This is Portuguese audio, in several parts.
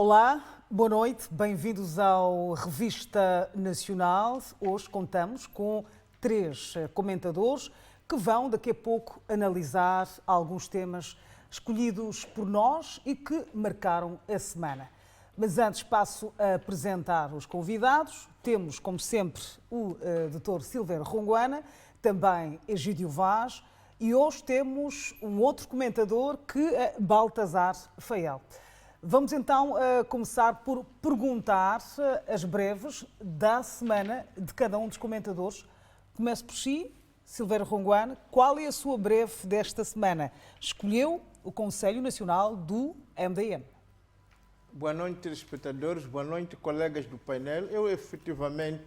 Olá, boa noite, bem-vindos ao Revista Nacional. Hoje contamos com 3 comentadores que vão daqui a pouco analisar alguns temas escolhidos por nós e que marcaram a semana. Mas antes passo a apresentar os convidados. Temos, como sempre, o Dr. Silvério Ronguana, também Egídio Vaz, e hoje temos um outro comentador que é Baltazar Fael. Vamos então começar por perguntar as breves da semana de cada um dos comentadores. Começo por si, Silvério Ronguana. Qual é a sua breve desta semana? Escolheu o Conselho Nacional do MDM. Boa noite, telespectadores. Boa noite, colegas do painel. Eu, efetivamente,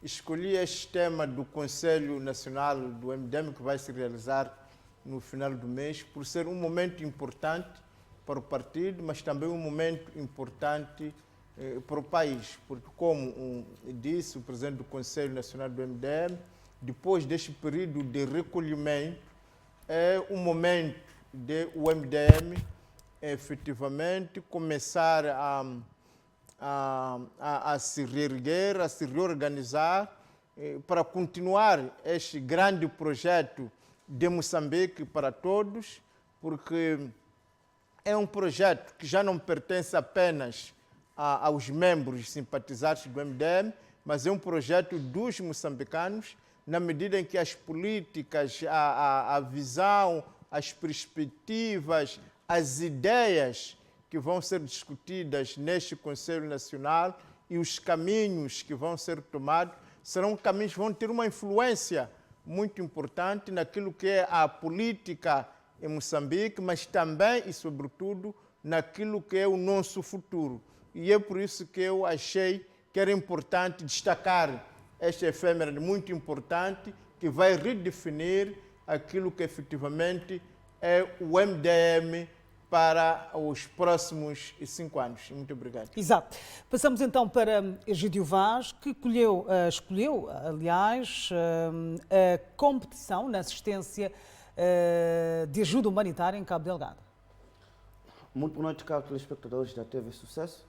escolhi este tema do Conselho Nacional do MDM, que vai se realizar no final do mês, por ser um momento importante para o partido, mas também um momento importante para o país, porque, como disse o presidente do Conselho Nacional do MDM, depois deste período de recolhimento, é um momento de o MDM efetivamente começar a se reerguer, a se reorganizar para continuar este grande projeto de Moçambique para todos, porque é um projeto que já não pertence apenas aos membros simpatizantes do MDM, mas é um projeto dos moçambicanos, na medida em que as políticas, a visão, as perspectivas, as ideias que vão ser discutidas neste Conselho Nacional e os caminhos que vão ser tomados serão caminhos que vão ter uma influência muito importante naquilo que é a política em Moçambique, mas também e sobretudo naquilo que é o nosso futuro. E é por isso que eu achei que era importante destacar esta efêmera muito importante que vai redefinir aquilo que efetivamente é o MDM para os próximos 5 anos. Muito obrigado. Exato. Passamos então para Egídio Vaz, que escolheu, aliás, a competição na assistência de ajuda humanitária em Cabo Delgado. Muito boa noite, caros telespectadores da TV Sucesso.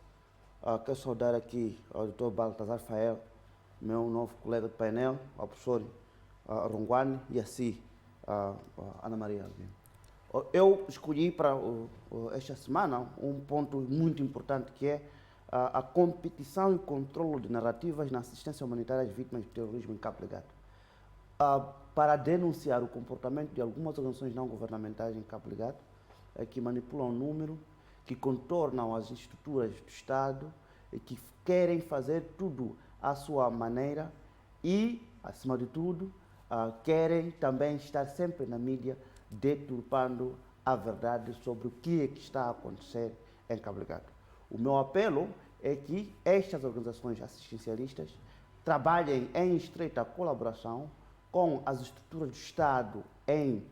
Quero saudar aqui ao Dr. Baltazar Fael, meu novo colega de painel, ao professor Ronguane e assim a Ana Maria Albino. Eu escolhi para esta semana um ponto muito importante, que é a competição e controle de narrativas na assistência humanitária às vítimas de terrorismo em Cabo Delgado. Para denunciar o comportamento de algumas organizações não governamentais em Cabo Delgado, que manipulam o número, que contornam as estruturas do Estado, e que querem fazer tudo à sua maneira e, acima de tudo, querem também estar sempre na mídia deturpando a verdade sobre o que é que está a acontecer em Cabo Delgado. O meu apelo é que estas organizações assistencialistas trabalhem em estreita colaboração com as estruturas do Estado em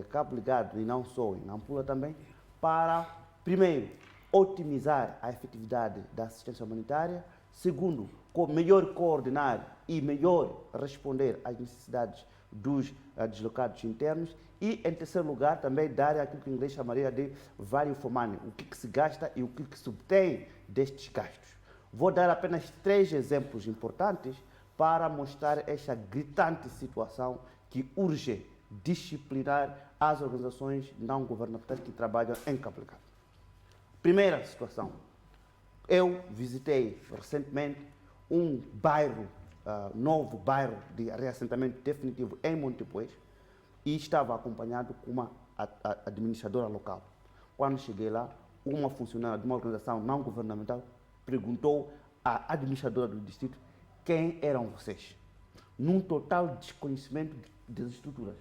Cabo Delgado e não só, em Nampula também, para, primeiro, otimizar a efetividade da assistência humanitária, segundo, melhor coordenar e melhor responder às necessidades dos deslocados internos e, em terceiro lugar, também dar aquilo que em inglês chamaria de value for money, o que se gasta e o que se obtém destes gastos. Vou dar apenas 3 exemplos importantes para mostrar esta gritante situação que urge disciplinar as organizações não governamentais que trabalham em Cabo Delgado. Primeira situação, eu visitei recentemente um bairro, novo bairro de reassentamento definitivo em Montepuez e estava acompanhado com uma administradora local. Quando cheguei lá, uma funcionária de uma organização não governamental perguntou à administradora do distrito quem eram vocês, num total desconhecimento das estruturas.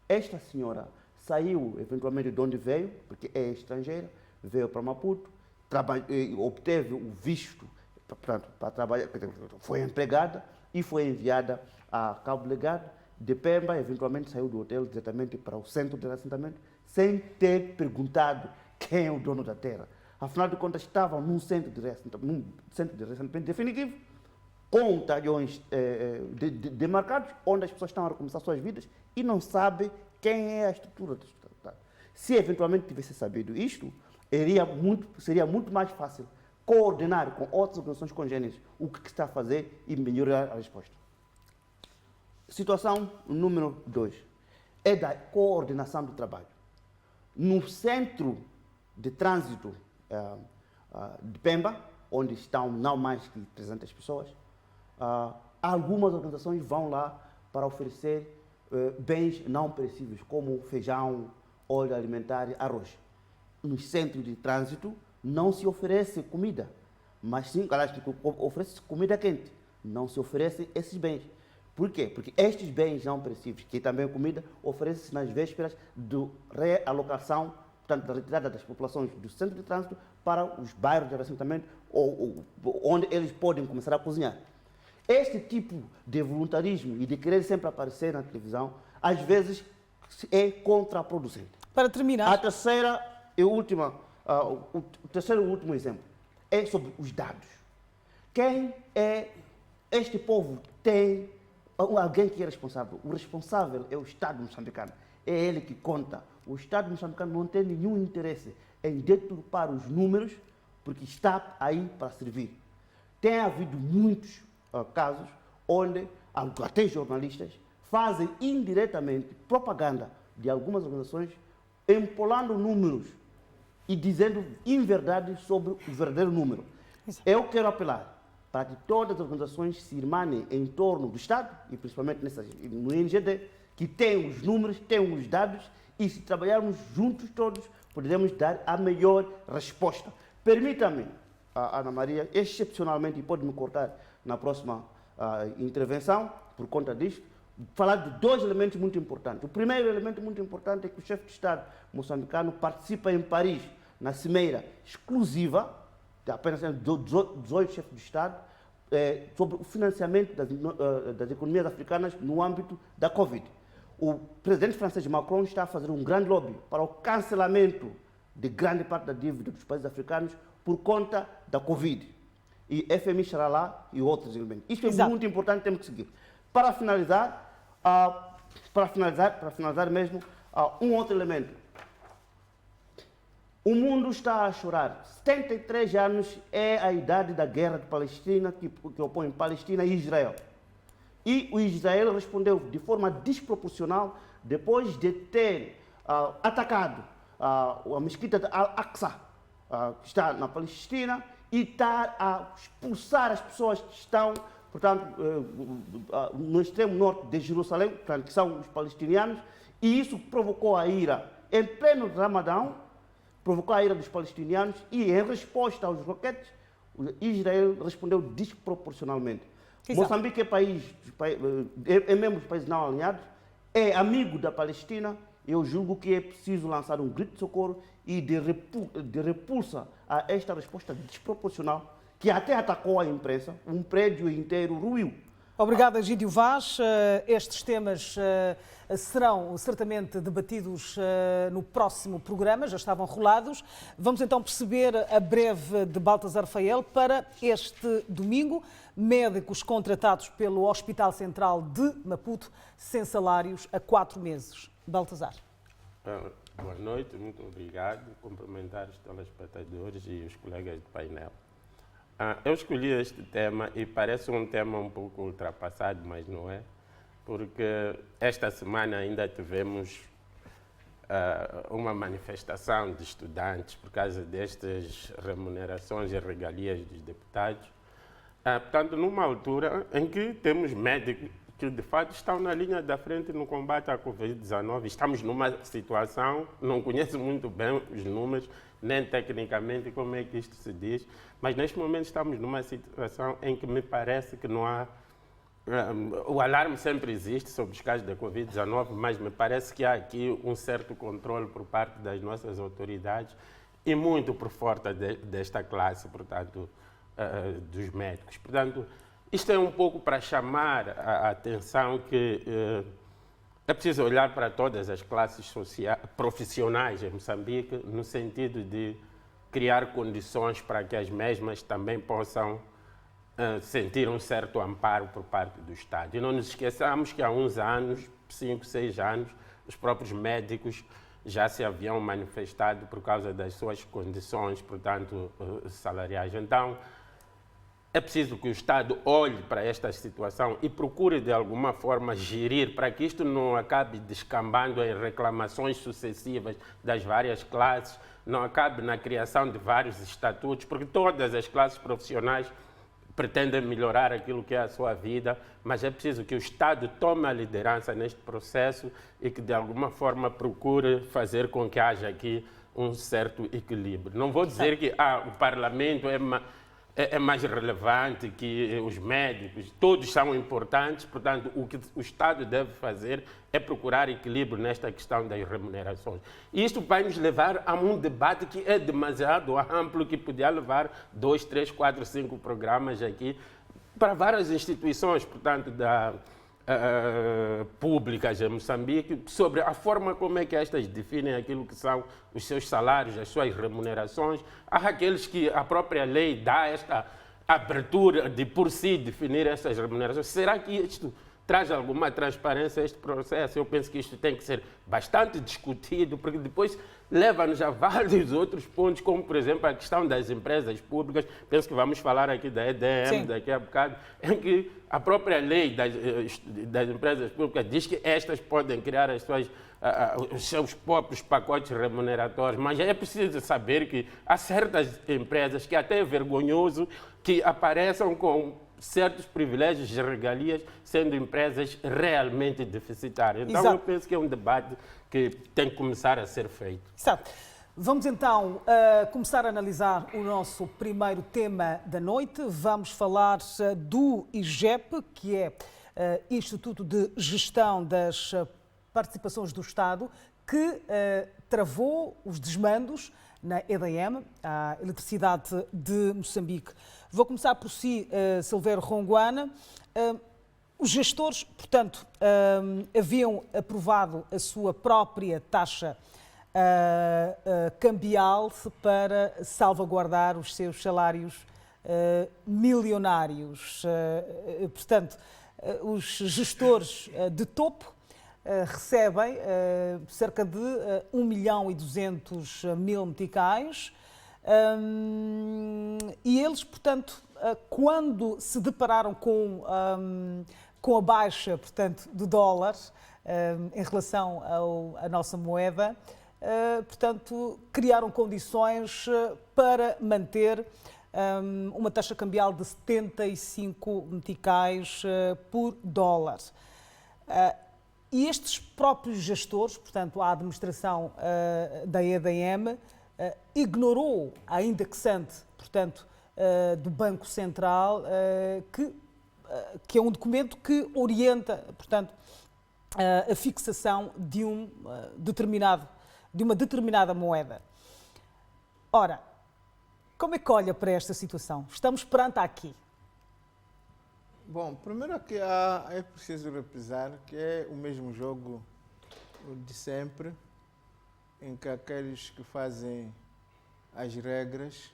Esta senhora saiu eventualmente de onde veio, porque é estrangeira, veio para Maputo, obteve o visto para trabalhar, foi empregada e foi enviada a Cabo Delgado. De Pemba, eventualmente saiu do hotel diretamente para o centro de assentamento, sem ter perguntado quem é o dono da terra. Afinal de contas, estavam num centro de assentamento definitivo, com talhões demarcados, onde as pessoas estão a recomeçar suas vidas e não sabem quem é a estrutura da estrutura. Se eventualmente tivesse sabido isto, seria muito mais fácil coordenar com outras organizações congêneres o que está a fazer e melhorar a resposta. Situação número 2 é da coordenação do trabalho. No centro de trânsito de Pemba, onde estão não mais que 300 pessoas, algumas organizações vão lá para oferecer bens não perecíveis, como feijão, óleo alimentar e arroz. No centro de trânsito não se oferece comida, mas sim, oferece comida quente, não se oferece esses bens. Por quê? Porque estes bens não perecíveis, que também é comida, oferecem-se nas vésperas de realocação, portanto, da retirada das populações do centro de trânsito para os bairros de assentamento, onde eles podem começar a cozinhar. Este tipo de voluntarismo e de querer sempre aparecer na televisão, às vezes é contraproducente. Para terminar... A terceira e última, o terceiro e último exemplo é sobre os dados. Quem é este povo? Tem alguém que é responsável. O responsável é o Estado moçambicano. É ele que conta. O Estado moçambicano não tem nenhum interesse em deturpar os números, porque está aí para servir. Tem havido muitos casos onde até jornalistas fazem indiretamente propaganda de algumas organizações, empolando números e dizendo inverdades sobre o verdadeiro número. Eu quero apelar para que todas as organizações se irmanem em torno do Estado, e principalmente no INGD, que tem os números, tem os dados, e se trabalharmos juntos todos, poderemos dar a melhor resposta. Permita-me, Ana Maria, excepcionalmente, e pode me cortar na próxima intervenção, por conta disto, falar de dois elementos muito importantes. O primeiro elemento muito importante é que o chefe de Estado moçambicano participa em Paris, na cimeira exclusiva, apenas 18 chefes de Estado, sobre o financiamento das economias africanas no âmbito da Covid. O presidente francês Macron está a fazer um grande lobby para o cancelamento de grande parte da dívida dos países africanos por conta da Covid. E FMI estará lá e outros elementos. Isto é muito importante, temos que seguir. Para finalizar mesmo, um outro elemento. O mundo está a chorar. 73 anos é a idade da guerra de Palestina, que opõe Palestina e Israel. E o Israel respondeu de forma desproporcional depois de ter atacado a mesquita de Al-Aqsa, que está na Palestina, e estar a expulsar as pessoas que estão, portanto, no extremo norte de Jerusalém, portanto, que são os palestinianos, e isso provocou a ira em pleno Ramadão, provocou a ira dos palestinianos, e em resposta aos roquetes, Israel respondeu desproporcionalmente. Moçambique é membro dos países não alinhados, é amigo da Palestina. Eu julgo que é preciso lançar um grito de socorro e de repulsa a esta resposta desproporcional, que até atacou a imprensa. Um prédio inteiro ruiu. Obrigada, Egídio Vaz. Estes temas serão certamente debatidos no próximo programa, já estavam rolados. Vamos então perceber a breve de Baltasar Fael para este domingo. Médicos contratados pelo Hospital Central de Maputo sem salários há 4 meses. Baltasar. Boa noite, muito obrigado. Cumprimentar os telespectadores e os colegas do painel. Eu escolhi este tema e parece um tema um pouco ultrapassado, mas não é, porque esta semana ainda tivemos uma manifestação de estudantes por causa destas remunerações e regalias dos deputados. Portanto, numa altura em que temos médicos que de fato estão na linha da frente no combate à Covid-19. Estamos numa situação, não conheço muito bem os números, nem tecnicamente como é que isto se diz, mas neste momento estamos numa situação em que me parece que não há... O alarme sempre existe sobre os casos da Covid-19, mas me parece que há aqui um certo controle por parte das nossas autoridades e muito por força desta classe, portanto, dos médicos. Portanto, isto é um pouco para chamar a atenção que é preciso olhar para todas as classes profissionais em Moçambique, no sentido de criar condições para que as mesmas também possam sentir um certo amparo por parte do Estado. E não nos esqueçamos que há uns anos, 5, 6 anos, os próprios médicos já se haviam manifestado por causa das suas condições, portanto, salariais. Então, é preciso que o Estado olhe para esta situação e procure, de alguma forma, gerir para que isto não acabe descambando em reclamações sucessivas das várias classes, não acabe na criação de vários estatutos, porque todas as classes profissionais pretendem melhorar aquilo que é a sua vida, mas é preciso que o Estado tome a liderança neste processo e que, de alguma forma, procure fazer com que haja aqui um certo equilíbrio. Não vou dizer que o Parlamento é mais relevante que os médicos, todos são importantes, portanto, o que o Estado deve fazer é procurar equilíbrio nesta questão das remunerações. E isto vai nos levar a um debate que é demasiado amplo, que podia levar 2, 3, 4, 5 programas aqui, para várias instituições, portanto, públicas em Moçambique, sobre a forma como é que estas definem aquilo que são os seus salários, as suas remunerações. Há aqueles que a própria lei dá esta abertura de, por si, definir essas remunerações. Será que isto traz alguma transparência a este processo? Eu penso que isto tem que ser bastante discutido, porque depois leva-nos a vários outros pontos, como, por exemplo, a questão das empresas públicas. Penso que vamos falar aqui da EDM daqui a bocado, em que a própria lei das empresas públicas diz que estas podem criar os seus próprios pacotes remuneratórios, mas é preciso saber que há certas empresas que até é vergonhoso que apareçam com certos privilégios e regalias, sendo empresas realmente deficitárias. Então, eu penso que é um debate que tem que começar a ser feito. Exato. Vamos então começar a analisar o nosso primeiro tema da noite. Vamos falar do IGEP, que é Instituto de Gestão das Participações do Estado, que travou os desmandos na EDM, a Eletricidade de Moçambique. Vou começar por si, Silvério Ronguana. Os gestores, portanto, haviam aprovado a sua própria taxa cambial para salvaguardar os seus salários milionários. Portanto, os gestores de topo recebem cerca de 1.200.000 meticais e eles, portanto, quando se depararam com a baixa, portanto, do dólar em relação à nossa moeda, portanto, criaram condições para manter uma taxa cambial de 75 meticais por dólar. E estes próprios gestores, portanto, a administração da EDM, ignorou a indexante, portanto, do Banco Central, que é um documento que orienta, portanto, a fixação de uma determinada moeda. Ora, como é que olha para esta situação? Estamos perante aqui. Bom, primeiro que é preciso repisar que é o mesmo jogo de sempre, em que aqueles que fazem as regras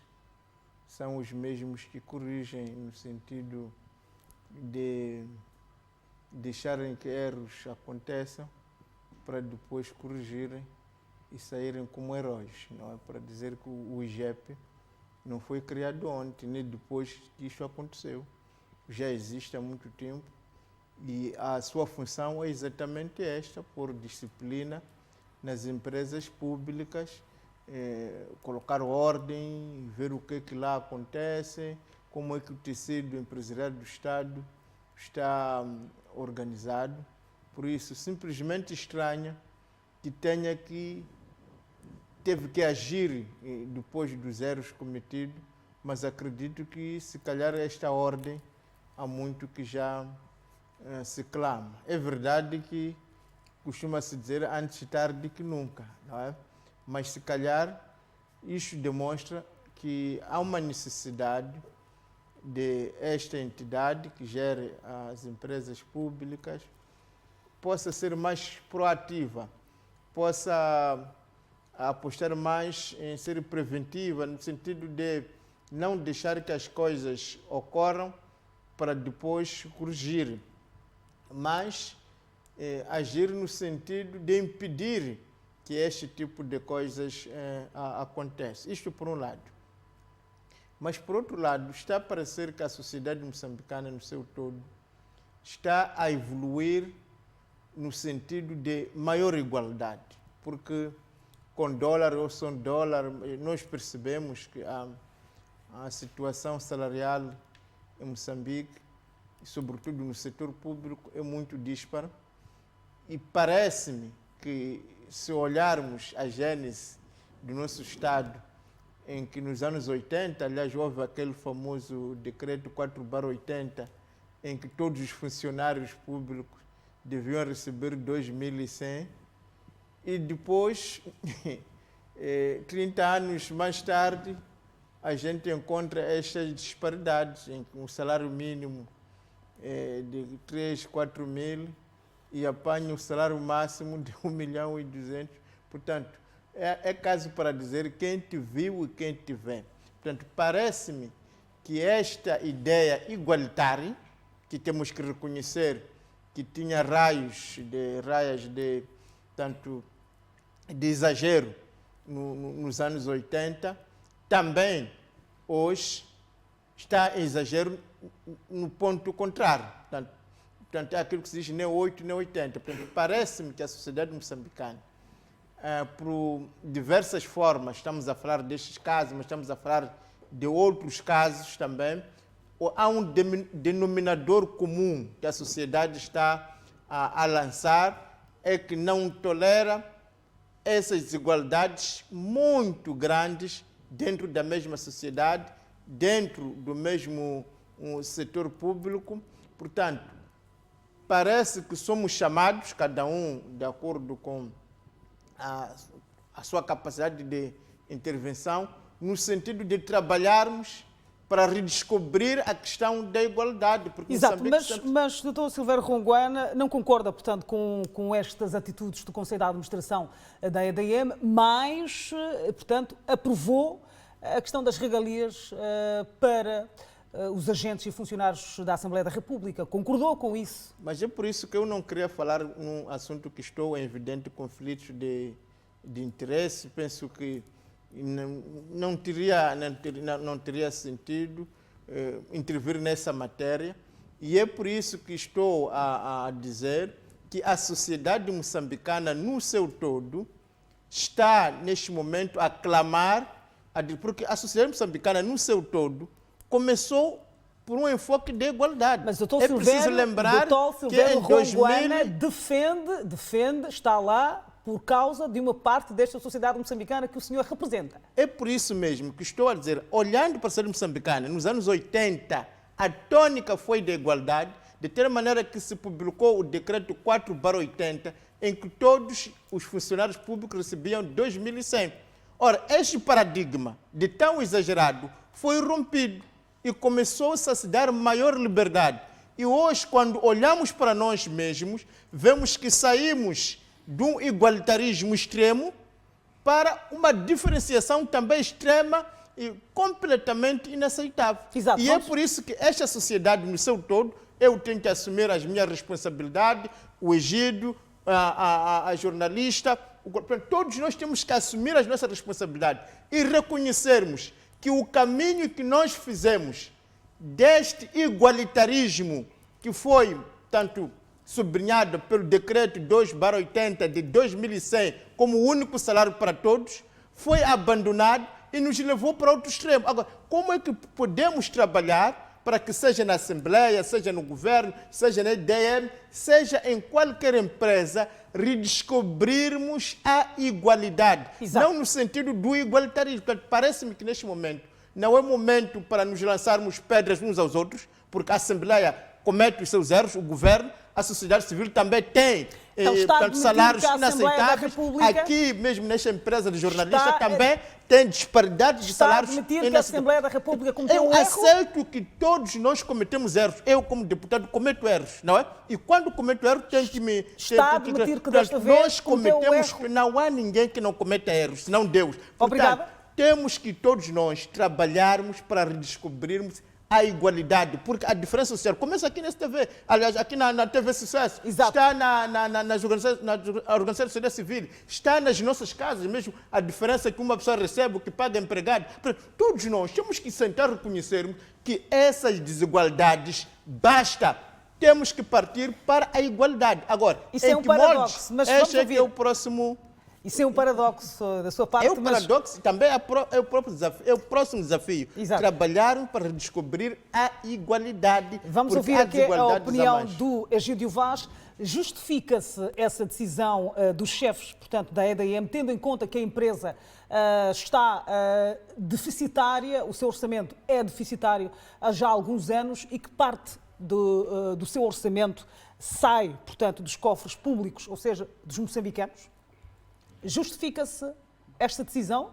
são os mesmos que corrigem, no sentido de deixarem que erros aconteçam para depois corrigirem e saírem como heróis, não é? Para dizer que o IGEP não foi criado ontem, nem depois que isso aconteceu. Já existe há muito tempo e a sua função é exatamente esta, por disciplina nas empresas públicas, colocar ordem, ver o que lá acontece, como é que o tecido empresarial do Estado está organizado. Por isso, simplesmente estranha que teve que agir depois dos erros cometidos, mas acredito que, se calhar, esta ordem há muito que já se clama. É verdade que costuma-se dizer antes tarde que nunca, não é? Mas, se calhar, isso demonstra que há uma necessidade de esta entidade que gere as empresas públicas possa ser mais proativa, possa apostar mais em ser preventiva, no sentido de não deixar que as coisas ocorram para depois corrigir, mas agir no sentido de impedir que este tipo de coisas acontece. Isto por um lado. Mas, por outro lado, está a parecer que a sociedade moçambicana, no seu todo, está a evoluir no sentido de maior igualdade. Porque, com dólar ou sem dólar, nós percebemos que a situação salarial em Moçambique, sobretudo no setor público, é muito dispara. E parece-me que, se olharmos a gênese do nosso Estado, em que nos anos 80, aliás, houve aquele famoso decreto 4/80, em que todos os funcionários públicos deviam receber 2.100, e depois, 30 anos mais tarde, a gente encontra estas disparidades, em que um salário mínimo de 3, 4 mil e apanha o salário máximo de 1.200.000. Portanto, é caso para dizer quem te viu e quem te vê. Portanto, parece-me que esta ideia igualitária, que temos que reconhecer que tinha raias de exagero nos anos 80, também hoje está em exagero no ponto contrário. Portanto, é aquilo que se diz nem 8 nem 80. Portanto, parece-me que a sociedade moçambicana, por diversas formas, estamos a falar destes casos, mas estamos a falar de outros casos também, há um denominador comum que a sociedade está a lançar, é que não tolera essas desigualdades muito grandes dentro da mesma sociedade, dentro do mesmo setor público. Portanto, parece que somos chamados, cada um de acordo com a sua capacidade de intervenção, no sentido de trabalharmos para redescobrir a questão da igualdade. Porque exato, mas Dr. Silvério Ronguana não concorda, portanto, com estas atitudes do Conselho de Administração da EDM, mas, portanto, aprovou a questão das regalias para os agentes e funcionários da Assembleia da República. Concordou com isso? Mas é por isso que eu não queria falar num assunto que estou em evidente conflito de interesse. Penso que não teria sentido intervir nessa matéria. E é por isso que estou a dizer que a sociedade moçambicana, no seu todo, está, neste momento, a clamar, porque a sociedade moçambicana, no seu todo, começou por um enfoque de igualdade. Mas o Dr. É preciso lembrar que em 2000 defende, está lá por causa de uma parte desta sociedade moçambicana que o senhor representa. É por isso mesmo que estou a dizer, olhando para a sociedade moçambicana, nos anos 80, a tônica foi da igualdade, de tal maneira que se publicou o decreto 4/80, em que todos os funcionários públicos recebiam 2.100. Ora, este paradigma de tão exagerado foi rompido e começou-se a se dar maior liberdade. E hoje, quando olhamos para nós mesmos, vemos que saímos de um igualitarismo extremo para uma diferenciação também extrema e completamente inaceitável. Exato. E é por isso que esta sociedade, no seu todo, eu tenho que assumir as minhas responsabilidades, o Egídio, a jornalista, todos nós temos que assumir as nossas responsabilidades e reconhecermos que o caminho que nós fizemos deste igualitarismo, que foi tanto sublinhado pelo decreto 2/80 de 2100 como o único salário para todos, foi abandonado e nos levou para outro extremo. Agora, como é que podemos trabalhar para que seja na Assembleia, seja no governo, seja na EDM, seja em qualquer empresa, redescobrirmos a igualdade? Exato. Não no sentido do igualitarismo. Parece-me que neste momento não é momento para nos lançarmos pedras uns aos outros, porque a Assembleia comete os seus erros, o governo, a sociedade civil também tem salários inaceitáveis. Aqui mesmo nesta empresa de jornalista também tem disparidade de salários inaceitáveis. Que a Assembleia da República cometeu um erro? Eu aceito que todos nós cometemos erros. Eu, como deputado, cometo erros, não é? E quando cometo erros, tenho que me... Está a admitir que desta vez nós cometemos... Não há ninguém que não cometa erros, senão Deus. Obrigada. Temos que todos nós trabalharmos para redescobrirmos a igualdade, porque a diferença social começa aqui nessa TV, aliás, aqui na TV Sucesso, Exato. está nas organizações da sociedade civil, está nas nossas casas mesmo, a diferença que uma pessoa recebe, o que paga empregado. Todos nós temos que sentar e reconhecermos que essas desigualdades basta. Temos que partir para a igualdade. Agora, isso é um paradoxo, mas este vamos é o próximo... Isso é um paradoxo da sua parte. É um paradoxo, também é o próprio desafio, é o próximo desafio. Exato. Trabalhar para descobrir a igualdade. Vamos ouvir aqui a opinião do Egídio Vaz. Justifica-se essa decisão dos chefes, portanto, da EDM, tendo em conta que a empresa está deficitária, o seu orçamento é deficitário há já alguns anos e que parte do seu orçamento sai, portanto, dos cofres públicos, ou seja, dos moçambicanos? Justifica-se esta decisão?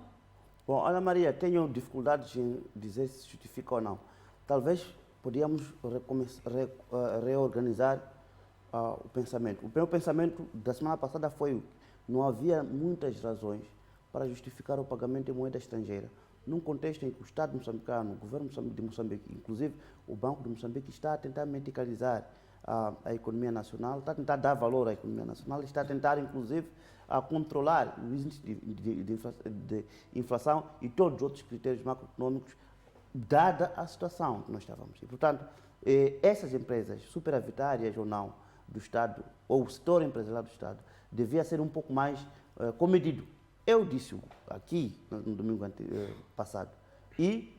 Bom, Ana Maria, tenho dificuldades em dizer se justifica ou não. Talvez podíamos reorganizar o pensamento. O meu pensamento da semana passada foi: não havia muitas razões para justificar o pagamento em moeda estrangeira, num contexto em que o Estado moçambicano, o governo de Moçambique, inclusive o Banco de Moçambique, está a tentar medicalizar a economia nacional, está a tentar dar valor à economia nacional, está a tentar, inclusive, a controlar o índice de inflação e todos os outros critérios macroeconômicos, dada a situação que nós estávamos. E, portanto, essas empresas, superavitárias ou não, do Estado, ou o setor empresarial do Estado, devia ser um pouco mais comedido. Eu disse aqui, no domingo passado, e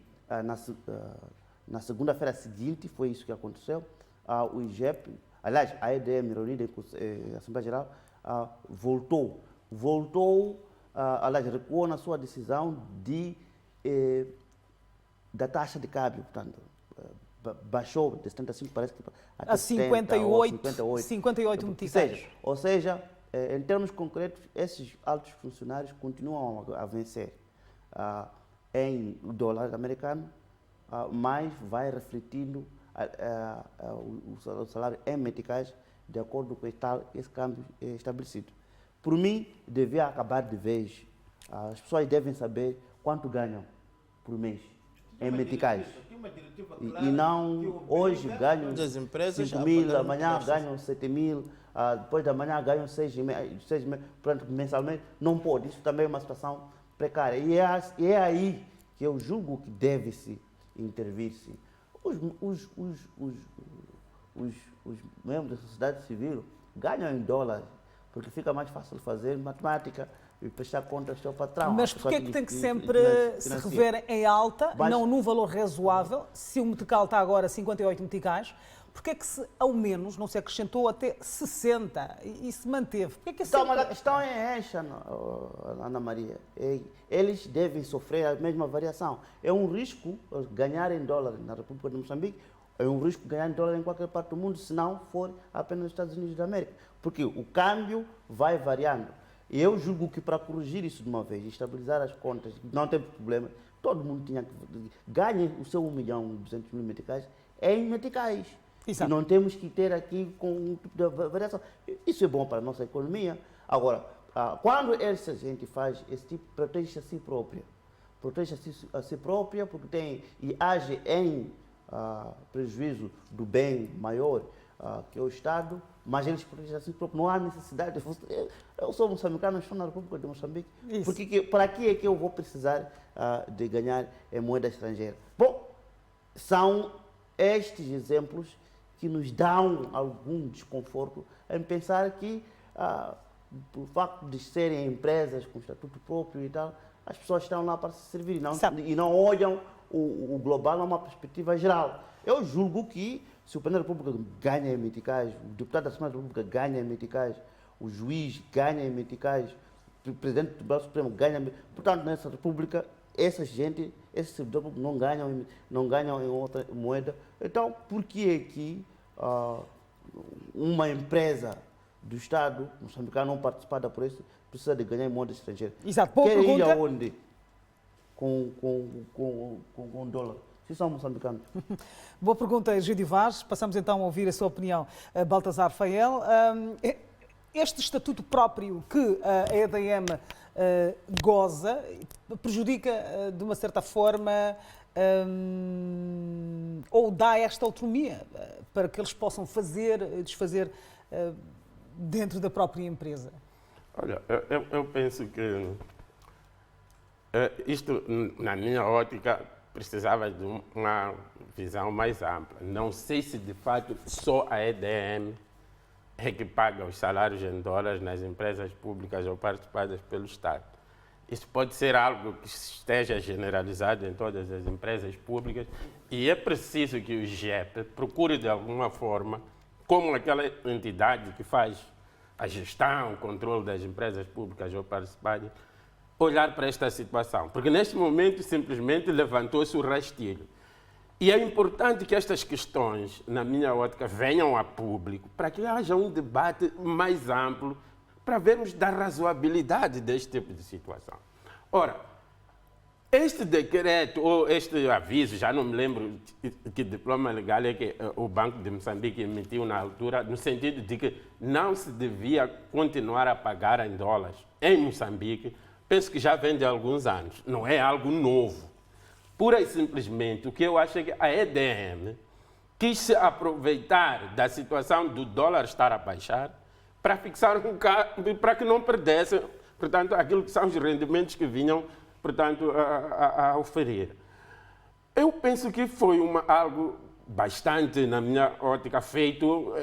na segunda-feira seguinte, foi isso que aconteceu, o IGEP, aliás, a EDM, reunida em Assembleia Geral, aliás, recuou na sua decisão da taxa de câmbio, portanto, baixou de 75, parece que até a 58 meticais. Ou seja, em termos concretos, esses altos funcionários continuam a vencer em dólar americano, mas vai refletindo o salário em meticais de acordo com esse câmbio estabelecido. Por mim, devia acabar de vez. As pessoas devem saber quanto ganham por mês em meticais. E não, hoje ganham 5 mil, amanhã ganham 7 mil, depois da manhã ganham 6,5, portanto, mensalmente. Não pode. Isso também é uma situação precária. E é aí que eu julgo que deve-se intervir-se. Os membros da sociedade civil ganham em dólares, porque fica mais fácil fazer matemática e prestar contas ao seu patrão. Mas porquê é que tem que sempre se rever em alta, não num valor razoável? Se o metical está agora a 58 meticais, porquê é que ao menos não se acrescentou até 60 e se manteve? Porquê é que então, mas a questão é esta, Ana Maria. Eles devem sofrer a mesma variação. É um risco ganhar em dólar na República de Moçambique, é um risco ganhar em dólar em qualquer parte do mundo, se não for apenas nos Estados Unidos da América. Porque o câmbio vai variando. E eu julgo que para corrigir isso de uma vez, estabilizar as contas, não tem problema, todo mundo tinha que ganhe o seu 1.200.000 meticais em meticais. Exato. E não temos que ter aqui com um tipo de variação. Isso é bom para a nossa economia. Agora, quando essa gente faz esse tipo, protege a si própria. Protege a si própria porque tem e age em prejuízo do bem maior que é o Estado, mas eles protegem a si próprio. Não há necessidade. Eu sou moçambicano, estou na República de Moçambique. Porque, para que é que eu vou precisar de ganhar em moeda estrangeira? Bom, são estes exemplos que nos dão algum desconforto em pensar que, por facto de serem empresas com estatuto próprio e tal, as pessoas estão lá para se servir e não olham o global numa perspectiva geral. Eu julgo que se o Presidente da República ganha em meticais, o deputado da Assembleia da República ganha em meticais, o juiz ganha em meticais, o Presidente do Tribunal Supremo ganha em meticais, portanto, nessa República, essa gente, esses servidores não ganham em outra moeda. Então, por que é que uma empresa do Estado moçambicano não participada por isso precisa de ganhar em moeda estrangeira? Exato. Boa pergunta. Querem ir aonde? Com dólar. Se são moçambicanos. Boa pergunta, Egídio Vaz. Passamos então a ouvir a sua opinião, Baltazar Fael. este estatuto próprio que a EDM goza prejudica, de uma certa forma, ou dá esta autonomia para que eles possam fazer e desfazer dentro da própria empresa? Olha, eu penso que isto, na minha ótica, precisava de uma visão mais ampla. Não sei se, de fato, só a EDM é que paga os salários em dólares nas empresas públicas ou participadas pelo Estado. Isso pode ser algo que esteja generalizado em todas as empresas públicas e é preciso que o GEP procure, de alguma forma, como aquela entidade que faz a gestão, o controle das empresas públicas ou participadas, olhar para esta situação. Porque, neste momento, simplesmente levantou-se o rastilho. E é importante que estas questões, na minha ótica, venham a público para que haja um debate mais amplo para vermos da razoabilidade deste tipo de situação. Ora, este decreto ou este aviso, já não me lembro que diploma legal é que o Banco de Moçambique emitiu na altura, no sentido de que não se devia continuar a pagar em dólares em Moçambique, penso que já vem de alguns anos, não é algo novo. Pura e simplesmente, o que eu acho é que a EDM quis se aproveitar da situação do dólar estar a baixar para fixar um câmbio para que não perdesse, portanto, aquilo que são os rendimentos que vinham, portanto, a oferir. Eu penso que foi algo bastante, na minha ótica, feito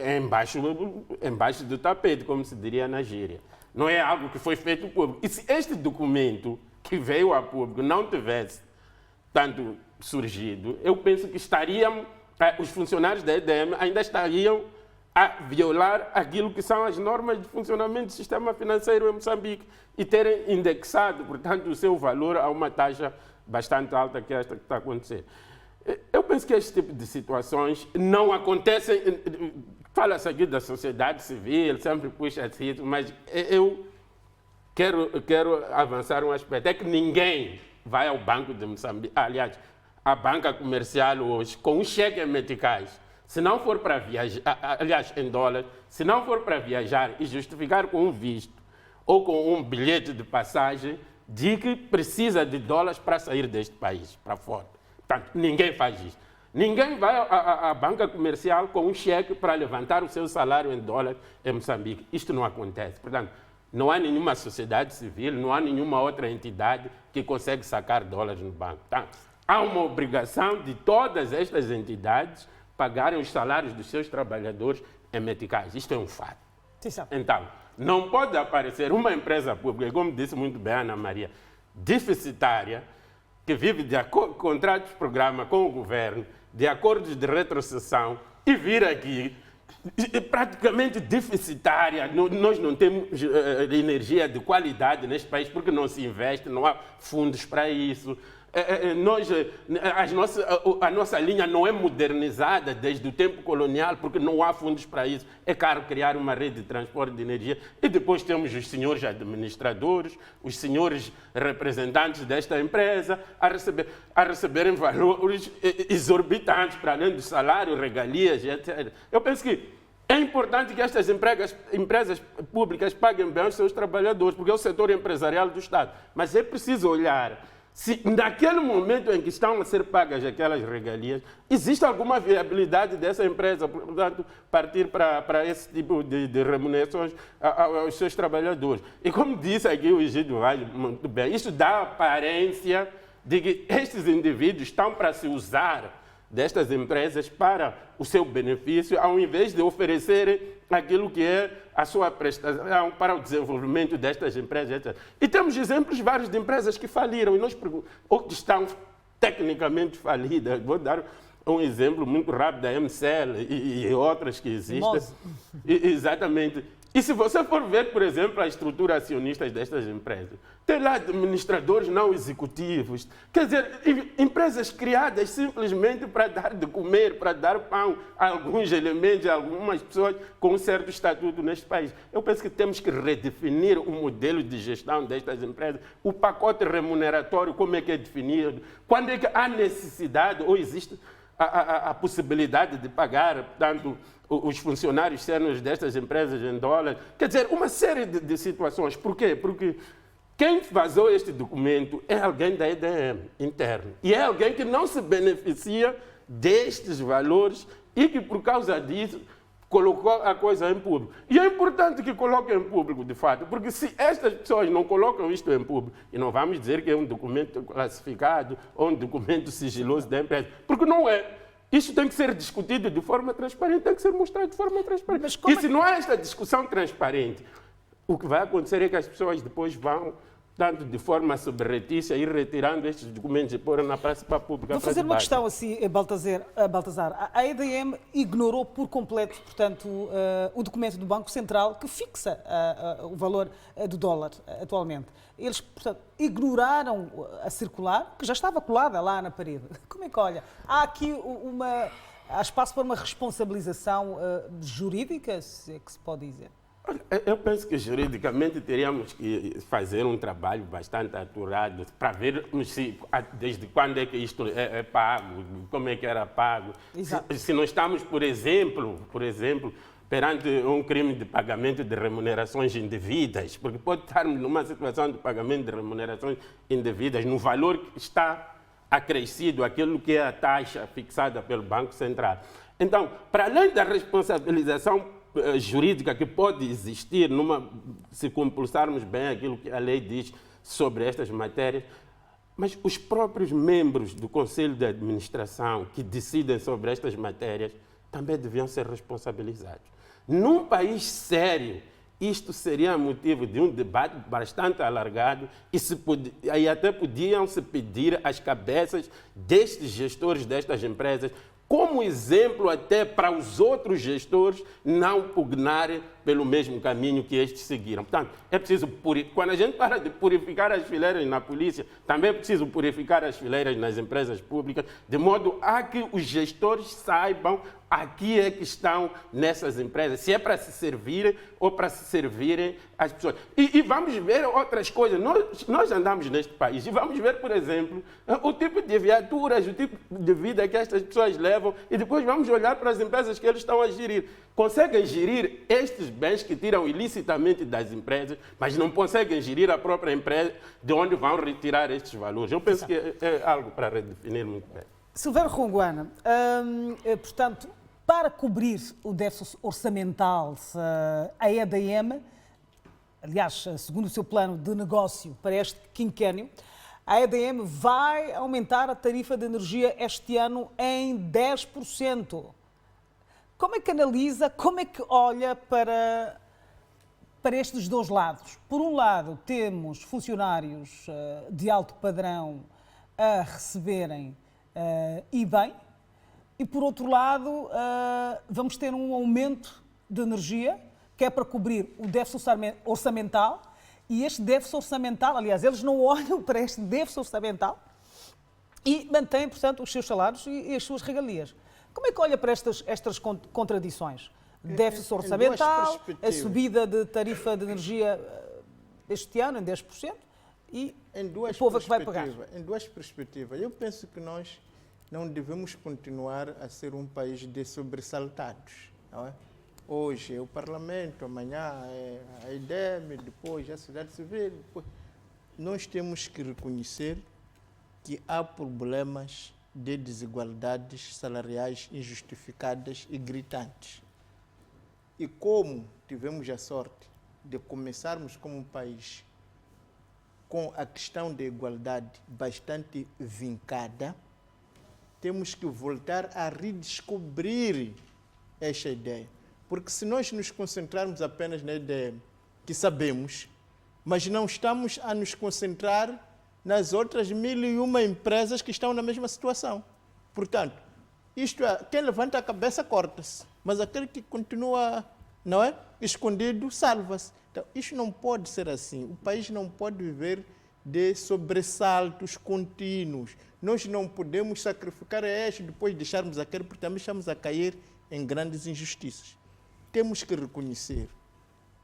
embaixo do tapete, como se diria na gíria. Não é algo que foi feito público. E se este documento que veio a público não tivesse tanto surgido, eu penso que os funcionários da EDM ainda estariam a violar aquilo que são as normas de funcionamento do sistema financeiro em Moçambique e terem indexado, portanto, o seu valor a uma taxa bastante alta que é esta que está a acontecer. Eu penso que este tipo de situações não acontecem. Fala-se aqui da sociedade civil, sempre puxa-se isso, mas eu quero avançar um aspecto. É que ninguém vai ao Banco de Moçambique, aliás, à banca comercial hoje, com um cheque meticais, se não for para viajar, aliás, em dólar, se não for para viajar e justificar com um visto ou com um bilhete de passagem, de que precisa de dólares para sair deste país, para fora. Portanto, ninguém faz isso. Ninguém vai à banca comercial com um cheque para levantar o seu salário em dólar em Moçambique. Isto não acontece. Portanto, não há nenhuma sociedade civil, não há nenhuma outra entidade que consegue sacar dólares no banco. Então, há uma obrigação de todas estas entidades pagarem os salários dos seus trabalhadores em meticais. Isto é um fato. Então, não pode aparecer uma empresa pública, como disse muito bem a Ana Maria, deficitária, que vive de contratos de programa com o governo, de acordos de retrocessão, e vir aqui praticamente deficitária. Nós não temos energia de qualidade neste país porque não se investe, não há fundos para isso. A nossa linha não é modernizada desde o tempo colonial porque não há fundos para isso. É caro criar uma rede de transporte de energia. E depois temos os senhores administradores, os senhores representantes desta empresa a receberem valores exorbitantes para além do salário, regalias, etc. Eu penso que é importante que estas empresas públicas paguem bem aos seus trabalhadores, porque é o setor empresarial do Estado. Mas é preciso olhar se naquele momento em que estão a ser pagas aquelas regalias, existe alguma viabilidade dessa empresa, portanto, partir para esse tipo de remunerações aos seus trabalhadores. E como disse aqui o Egídio Vaz, muito bem, isso dá a aparência de que estes indivíduos estão para se usar destas empresas para o seu benefício, ao invés de oferecerem aquilo que é a sua prestação para o desenvolvimento destas empresas, etc. E temos exemplos vários de empresas que faliram ou que estão tecnicamente falidas. Vou dar um exemplo muito rápido da MCL e outras que existem. Exatamente. E se você for ver, por exemplo, a estrutura acionista destas empresas, tem lá administradores não executivos, quer dizer, empresas criadas simplesmente para dar de comer, para dar pão a alguns elementos, a algumas pessoas com um certo estatuto neste país. Eu penso que temos que redefinir o modelo de gestão destas empresas, o pacote remuneratório, como é que é definido, quando é que há necessidade ou existe a possibilidade de pagar, portanto, os funcionários sêniores destas empresas em dólares. Quer dizer, uma série de situações. Por quê? Porque quem vazou este documento é alguém da EDM interno. E é alguém que não se beneficia destes valores e que, por causa disso, colocou a coisa em público. E é importante que coloquem em público, de fato, porque se estas pessoas não colocam isto em público, e não vamos dizer que é um documento classificado ou um documento sigiloso da empresa, porque não é. Isto tem que ser discutido de forma transparente, tem que ser mostrado de forma transparente. E se não há esta discussão transparente, o que vai acontecer é que as pessoas depois vão, tanto de forma subretícia, ir retirando estes documentos e pôr na praça pública. Vou fazer uma questão assim, Baltazar. A EDM ignorou por completo, portanto, o documento do Banco Central que fixa o valor do dólar atualmente. Eles, portanto, ignoraram a circular, que já estava colada lá na parede. Como é que olha? Há aqui há espaço para uma responsabilização jurídica, se é que se pode dizer? Eu penso que juridicamente teríamos que fazer um trabalho bastante aturado para ver desde quando é que isto é pago, como é que era pago. Se nós estamos, por exemplo, perante um crime de pagamento de remunerações indevidas, porque pode estarmos numa situação de pagamento de remunerações indevidas no valor que está acrescido aquilo que é a taxa fixada pelo Banco Central. Então, para além da responsabilização jurídica que pode existir se compulsarmos bem aquilo que a lei diz sobre estas matérias, mas os próprios membros do Conselho de Administração que decidem sobre estas matérias também deviam ser responsabilizados. Num país sério, isto seria motivo de um debate bastante alargado e até podiam se pedir às cabeças destes gestores destas empresas como exemplo até para os outros gestores não pugnarem pelo mesmo caminho que estes seguiram. Portanto, é preciso quando a gente para de purificar as fileiras na polícia, também é preciso purificar as fileiras nas empresas públicas, de modo a que os gestores saibam a que é que estão nessas empresas, se é para se servirem ou para se servirem as pessoas. E vamos ver outras coisas. Nós andamos neste país e vamos ver, por exemplo, o tipo de viaturas, o tipo de vida que estas pessoas levam e depois vamos olhar para as empresas que eles estão a gerir. Conseguem gerir estes bens que tiram ilicitamente das empresas, mas não conseguem gerir a própria empresa de onde vão retirar estes valores. Eu penso que é algo para redefinir muito bem. Silvério Ronguana, portanto, para cobrir o déficit orçamental, a EDM, aliás, segundo o seu plano de negócio para este quinquênio, a EDM vai aumentar a tarifa de energia este ano em 10%. Como é que analisa, como é que olha para estes dois lados? Por um lado, temos funcionários de alto padrão a receberem e bem, e por outro lado, vamos ter um aumento de energia que é para cobrir o déficit orçamental, e este déficit orçamental, aliás, eles não olham para este déficit orçamental e mantêm, portanto, os seus salários e as suas regalias. Como é que olha para estas contradições? Déficit orçamental, a subida de tarifa de energia este ano em 10% e o povo é que vai pagar. Em duas perspectivas. Eu penso que nós não devemos continuar a ser um país de sobressaltados. Não é? Hoje é o Parlamento, amanhã é a EDM, depois a sociedade civil. Depois. Nós temos que reconhecer que há problemas de desigualdades salariais injustificadas e gritantes. E como tivemos a sorte de começarmos como um país com a questão da igualdade bastante vincada, temos que voltar a redescobrir esta ideia. Porque se nós nos concentrarmos apenas na ideia que sabemos, mas não estamos a nos concentrar nas outras 1001 empresas que estão na mesma situação. Portanto, isto é, quem levanta a cabeça corta-se, mas aquele que continua, não é, escondido salva-se. Então, isto não pode ser assim. O país não pode viver de sobressaltos contínuos. Nós não podemos sacrificar este depois deixarmos aquele, porque também estamos a cair em grandes injustiças. Temos que reconhecer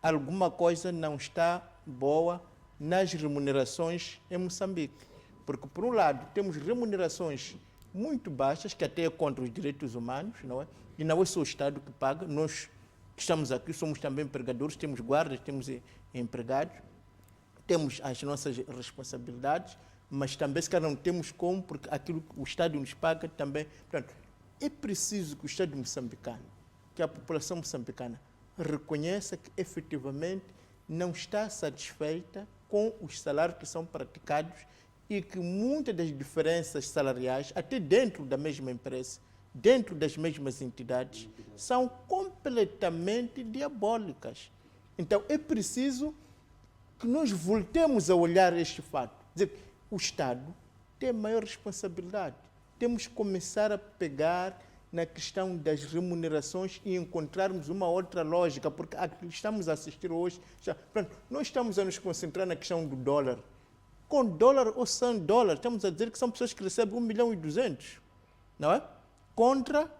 alguma coisa não está boa nas remunerações em Moçambique. Porque, por um lado, temos remunerações muito baixas, que até é contra os direitos humanos, não é? E não é só o Estado que paga, nós que estamos aqui somos também empregadores, temos guardas, temos empregados, temos as nossas responsabilidades, mas também se calhar não temos como, porque aquilo que o Estado nos paga também. Portanto, é preciso que o Estado moçambicano, que a população moçambicana reconheça que efetivamente não está satisfeita com os salários que são praticados e que muitas das diferenças salariais, até dentro da mesma empresa, dentro das mesmas entidades, são completamente diabólicas. Então, é preciso que nós voltemos a olhar este fato. Quer dizer, o Estado tem maior responsabilidade. Temos que começar a pegar na questão das remunerações e encontrarmos uma outra lógica, porque a que estamos a assistir hoje, pronto, nós estamos a nos concentrar na questão do dólar. Com dólar ou sem dólar, estamos a dizer que são pessoas que recebem 1.200.000, não é? Contra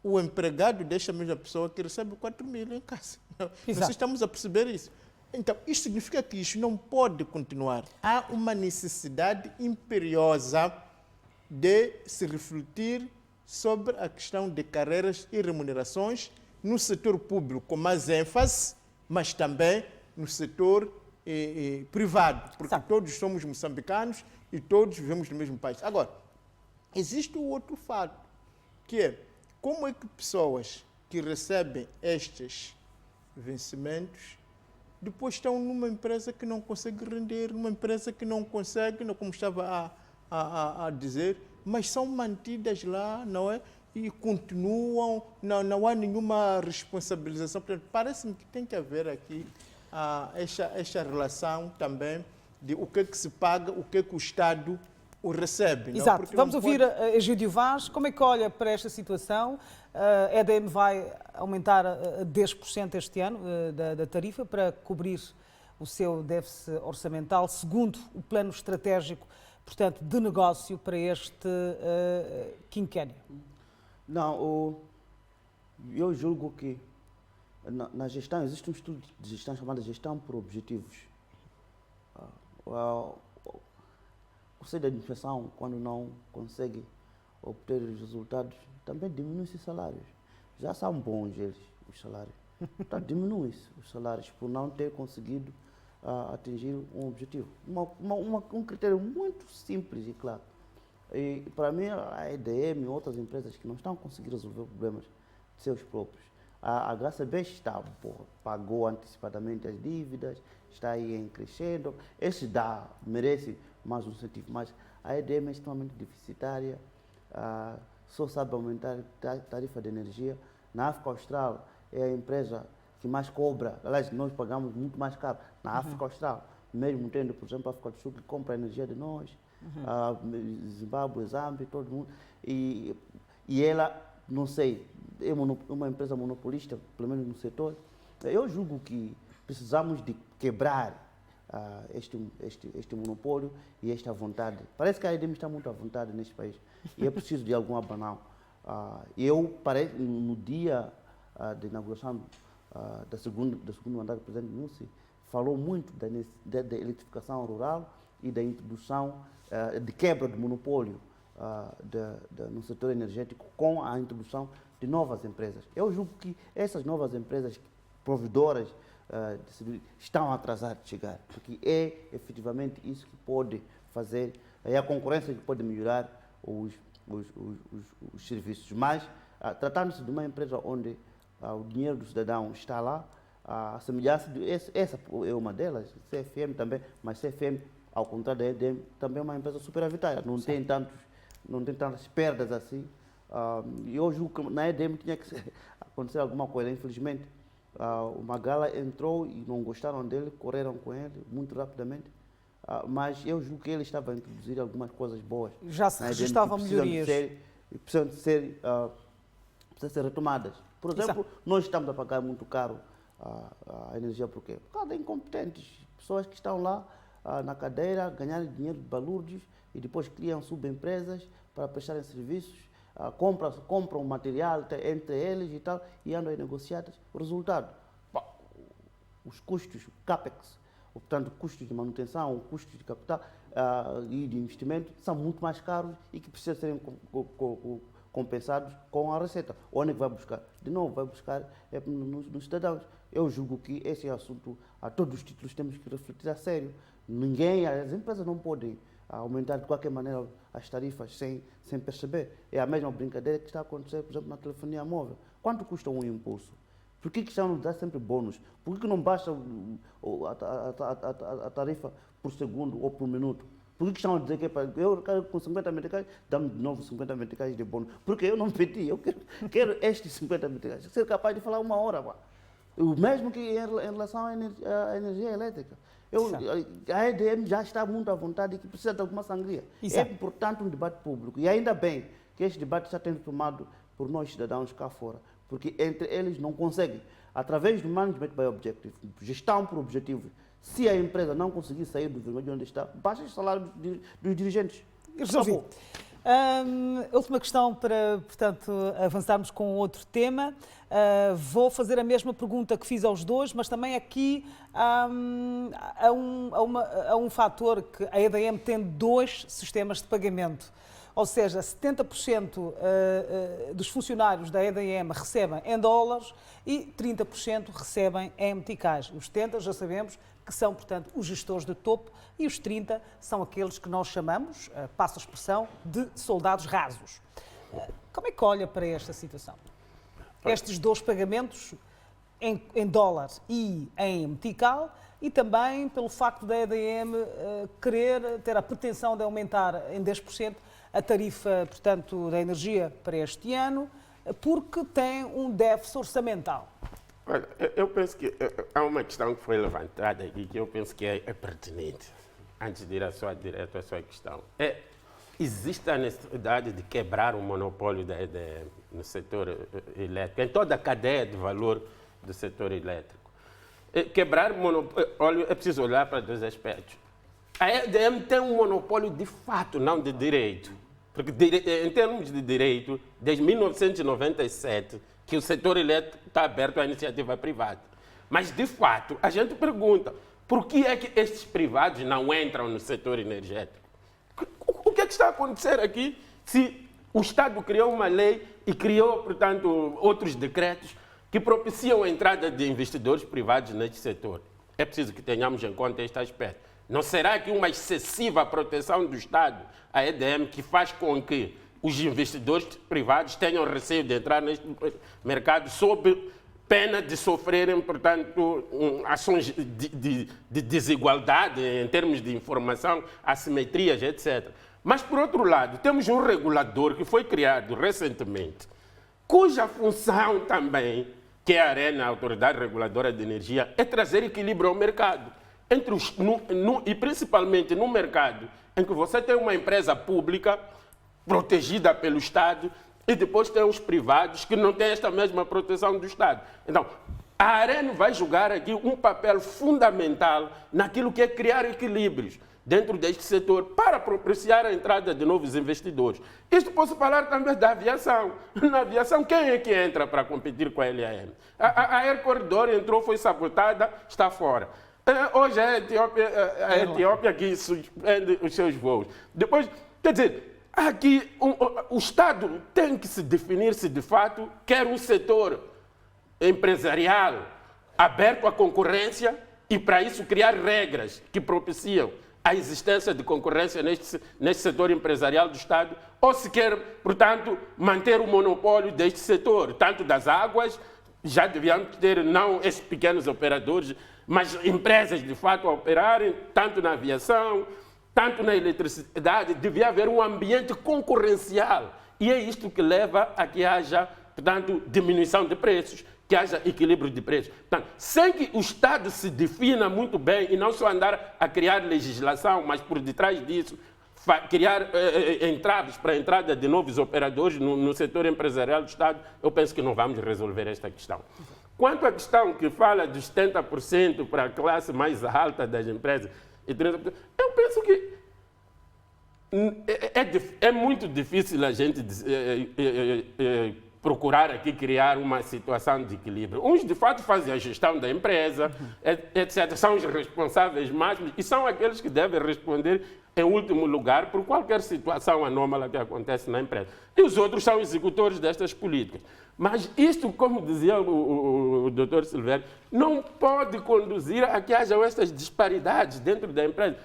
o empregado desta mesma pessoa que recebe 4.000 em casa. Nós estamos a perceber isso. Então, isto significa que isto não pode continuar. Há uma necessidade imperiosa de se refletir sobre a questão de carreiras e remunerações no setor público, com mais ênfase, mas também no setor privado, porque todos somos moçambicanos e todos vivemos no mesmo país. Agora, existe o outro fato, que é como é que pessoas que recebem estes vencimentos depois estão numa empresa que não consegue render, numa empresa que não consegue, como estava a dizer, mas são mantidas lá, não é? E continuam, não há nenhuma responsabilização. Portanto, parece-me que tem que haver aqui esta relação também de o que é que se paga, o que é que o Estado o recebe. Exato. Não? Vamos ouvir a Egídio Vaz. Como é que olha para esta situação? A EDM vai aumentar a 10% este ano da tarifa para cobrir o seu déficit orçamental, segundo o plano estratégico, portanto, de negócio para este quinquênio. Não, eu julgo que na gestão existe um estudo de gestão chamado gestão por objetivos. O Conselho de Administração, quando não consegue obter os resultados, também diminui os salários. Já são bons eles, os salários. Então, diminui-se os salários por não ter conseguido atingir um objetivo. Um critério muito simples e claro. E, para mim, a EDM e outras empresas que não estão conseguindo resolver problemas de seus próprios. A GraçaB pagou antecipadamente as dívidas, está aí em crescendo. Esse merece mais um incentivo, mas a EDM é extremamente deficitária, só sabe aumentar a tarifa de energia. Na África Austral é a empresa que mais cobra, aliás, nós pagamos muito mais caro na África Austral, mesmo tendo, por exemplo, a África do Sul que compra a energia de nós, Zimbábue, Zâmbia, todo mundo, e ela, não sei, é uma empresa monopolista, pelo menos no setor. Eu julgo que precisamos de quebrar este monopólio e esta vontade. Parece que a EDM está muito à vontade neste país e é preciso de algum abanão. No dia de inauguração do segundo mandato do presidente Nussi, falou muito da eletrificação rural e da introdução de quebra do monopólio no setor energético com a introdução de novas empresas. Eu julgo que essas novas empresas provedoras estão atrasadas de chegar, porque é efetivamente isso que pode fazer, é a concorrência que pode melhorar os serviços. Mas, tratando-se de uma empresa onde o dinheiro do cidadão está lá, a semelhança essa é uma delas, CFM também, mas CFM, ao contrário da EDM, também é uma empresa superavitária, não tem tantas perdas assim. Eu julgo que na EDM tinha que acontecer alguma coisa, infelizmente. O Magala entrou e não gostaram dele, correram com ele muito rapidamente, mas eu julgo que ele estava a introduzir algumas coisas boas. Já se registravam melhorias. Precisam ser retomadas. Por exemplo, nós estamos a pagar muito caro a energia, por quê? Por causa de incompetentes, pessoas que estão lá na cadeira, ganharem dinheiro de balúrdios e depois criam subempresas para prestarem serviços, compram material entre eles e tal, e andam aí negociadas. O resultado, os custos, o CAPEX, portanto, custos de manutenção, custos de capital e de investimento são muito mais caros e que precisam serem compensados com a receita. Onde é que vai buscar? De novo, vai buscar nos cidadãos. Eu julgo que esse assunto, a todos os títulos, temos que refletir a sério. As empresas não podem aumentar de qualquer maneira as tarifas sem perceber. É a mesma brincadeira que está a acontecer, por exemplo, na telefonia móvel. Quanto custa um impulso? Por que estão a nos dar sempre bônus? Por que não baixa a tarifa por segundo ou por minuto? Por que estão a dizer que eu quero com 50 meticais, dá-me de novo 50 meticais de bônus? Porque eu não pedi, eu quero estes 50 meticais. Ser capaz de falar 1 hora. O mesmo que em relação à energia elétrica. A EDM já está muito à vontade e que precisa de alguma sangria. Exato. É, portanto, um debate público. E ainda bem que este debate está sendo tomado por nós cidadãos cá fora, porque entre eles não conseguem, através do management by objective, gestão por objetivo, se a empresa não conseguir sair do vermelho onde está, baixa o salário dos dirigentes. Resolvi. Última questão para, portanto, avançarmos com outro tema. Vou fazer a mesma pergunta que fiz aos dois, mas também aqui há um fator que a EDM tem 2 sistemas de pagamento. Ou seja, 70% dos funcionários da EDM recebem em dólares e 30% recebem em meticais. Os 70% já sabemos que são, portanto, os gestores de topo e os 30% são aqueles que nós chamamos, passo a expressão, de soldados rasos. Como é que olha para esta situação? Estes 2 pagamentos em dólar e em metical e também pelo facto da EDM querer ter a pretensão de aumentar em 10% a tarifa, portanto, da energia para este ano, porque tem um déficit orçamental. Olha, eu penso que há uma questão que foi levantada aqui que eu penso que é pertinente, antes de ir direto à sua questão. Existe a necessidade de quebrar o monopólio da EDM no setor elétrico, em toda a cadeia de valor do setor elétrico. Quebrar o monopólio é preciso olhar para 2 aspectos. A EDM tem um monopólio de fato, não de direito. Porque, em termos de direito, desde 1997, que o setor elétrico está aberto à iniciativa privada. Mas, de fato, a gente pergunta, por que é que estes privados não entram no setor energético? O que é que está a acontecer aqui se o Estado criou uma lei e criou, portanto, outros decretos que propiciam a entrada de investidores privados neste setor? É preciso que tenhamos em conta este aspecto. Não será que uma excessiva proteção do Estado, a EDM, que faz com que os investidores privados tenham receio de entrar neste mercado sob pena de sofrerem, portanto, ações de desigualdade em termos de informação, assimetrias, etc. Mas, por outro lado, temos um regulador que foi criado recentemente, cuja função também, que é a ARENA, a Autoridade Reguladora de Energia, é trazer equilíbrio ao mercado. E principalmente no mercado em que você tem uma empresa pública protegida pelo Estado e depois tem os privados que não têm esta mesma proteção do Estado. Então, a ARENA vai jogar aqui um papel fundamental naquilo que é criar equilíbrios dentro deste setor para propiciar a entrada de novos investidores. Isto posso falar também da aviação. Na aviação, quem é que entra para competir com a LAM? A Air Corridor entrou, foi sabotada, está fora. Hoje é a Etiópia que suspende os seus voos. Depois, quer dizer, aqui o Estado tem que se definir se de fato quer um setor empresarial aberto à concorrência e para isso criar regras que propiciam a existência de concorrência neste setor empresarial do Estado, ou se quer, portanto, manter o monopólio deste setor, tanto das águas, já devíamos ter não esses pequenos operadores, mas empresas de fato a operarem, tanto na aviação, tanto na eletricidade, devia haver um ambiente concorrencial. E é isto que leva a que haja, portanto, diminuição de preços, que haja equilíbrio de preços. Portanto, sem que o Estado se defina muito bem e não só andar a criar legislação, mas por detrás disso criar entraves para a entrada de novos operadores no setor empresarial do Estado, eu penso que não vamos resolver esta questão. Quanto à questão que fala dos 70% para a classe mais alta das empresas e 30%, eu penso que é muito difícil a gente procurar aqui criar uma situação de equilíbrio. Uns, de fato, fazem a gestão da empresa, etc. São os responsáveis máximos e são aqueles que devem responder, em último lugar, por qualquer situação anômala que acontece na empresa. E os outros são executores destas políticas. Mas isto, como dizia o Dr. Silvério, não pode conduzir a que hajam estas disparidades dentro da empresa.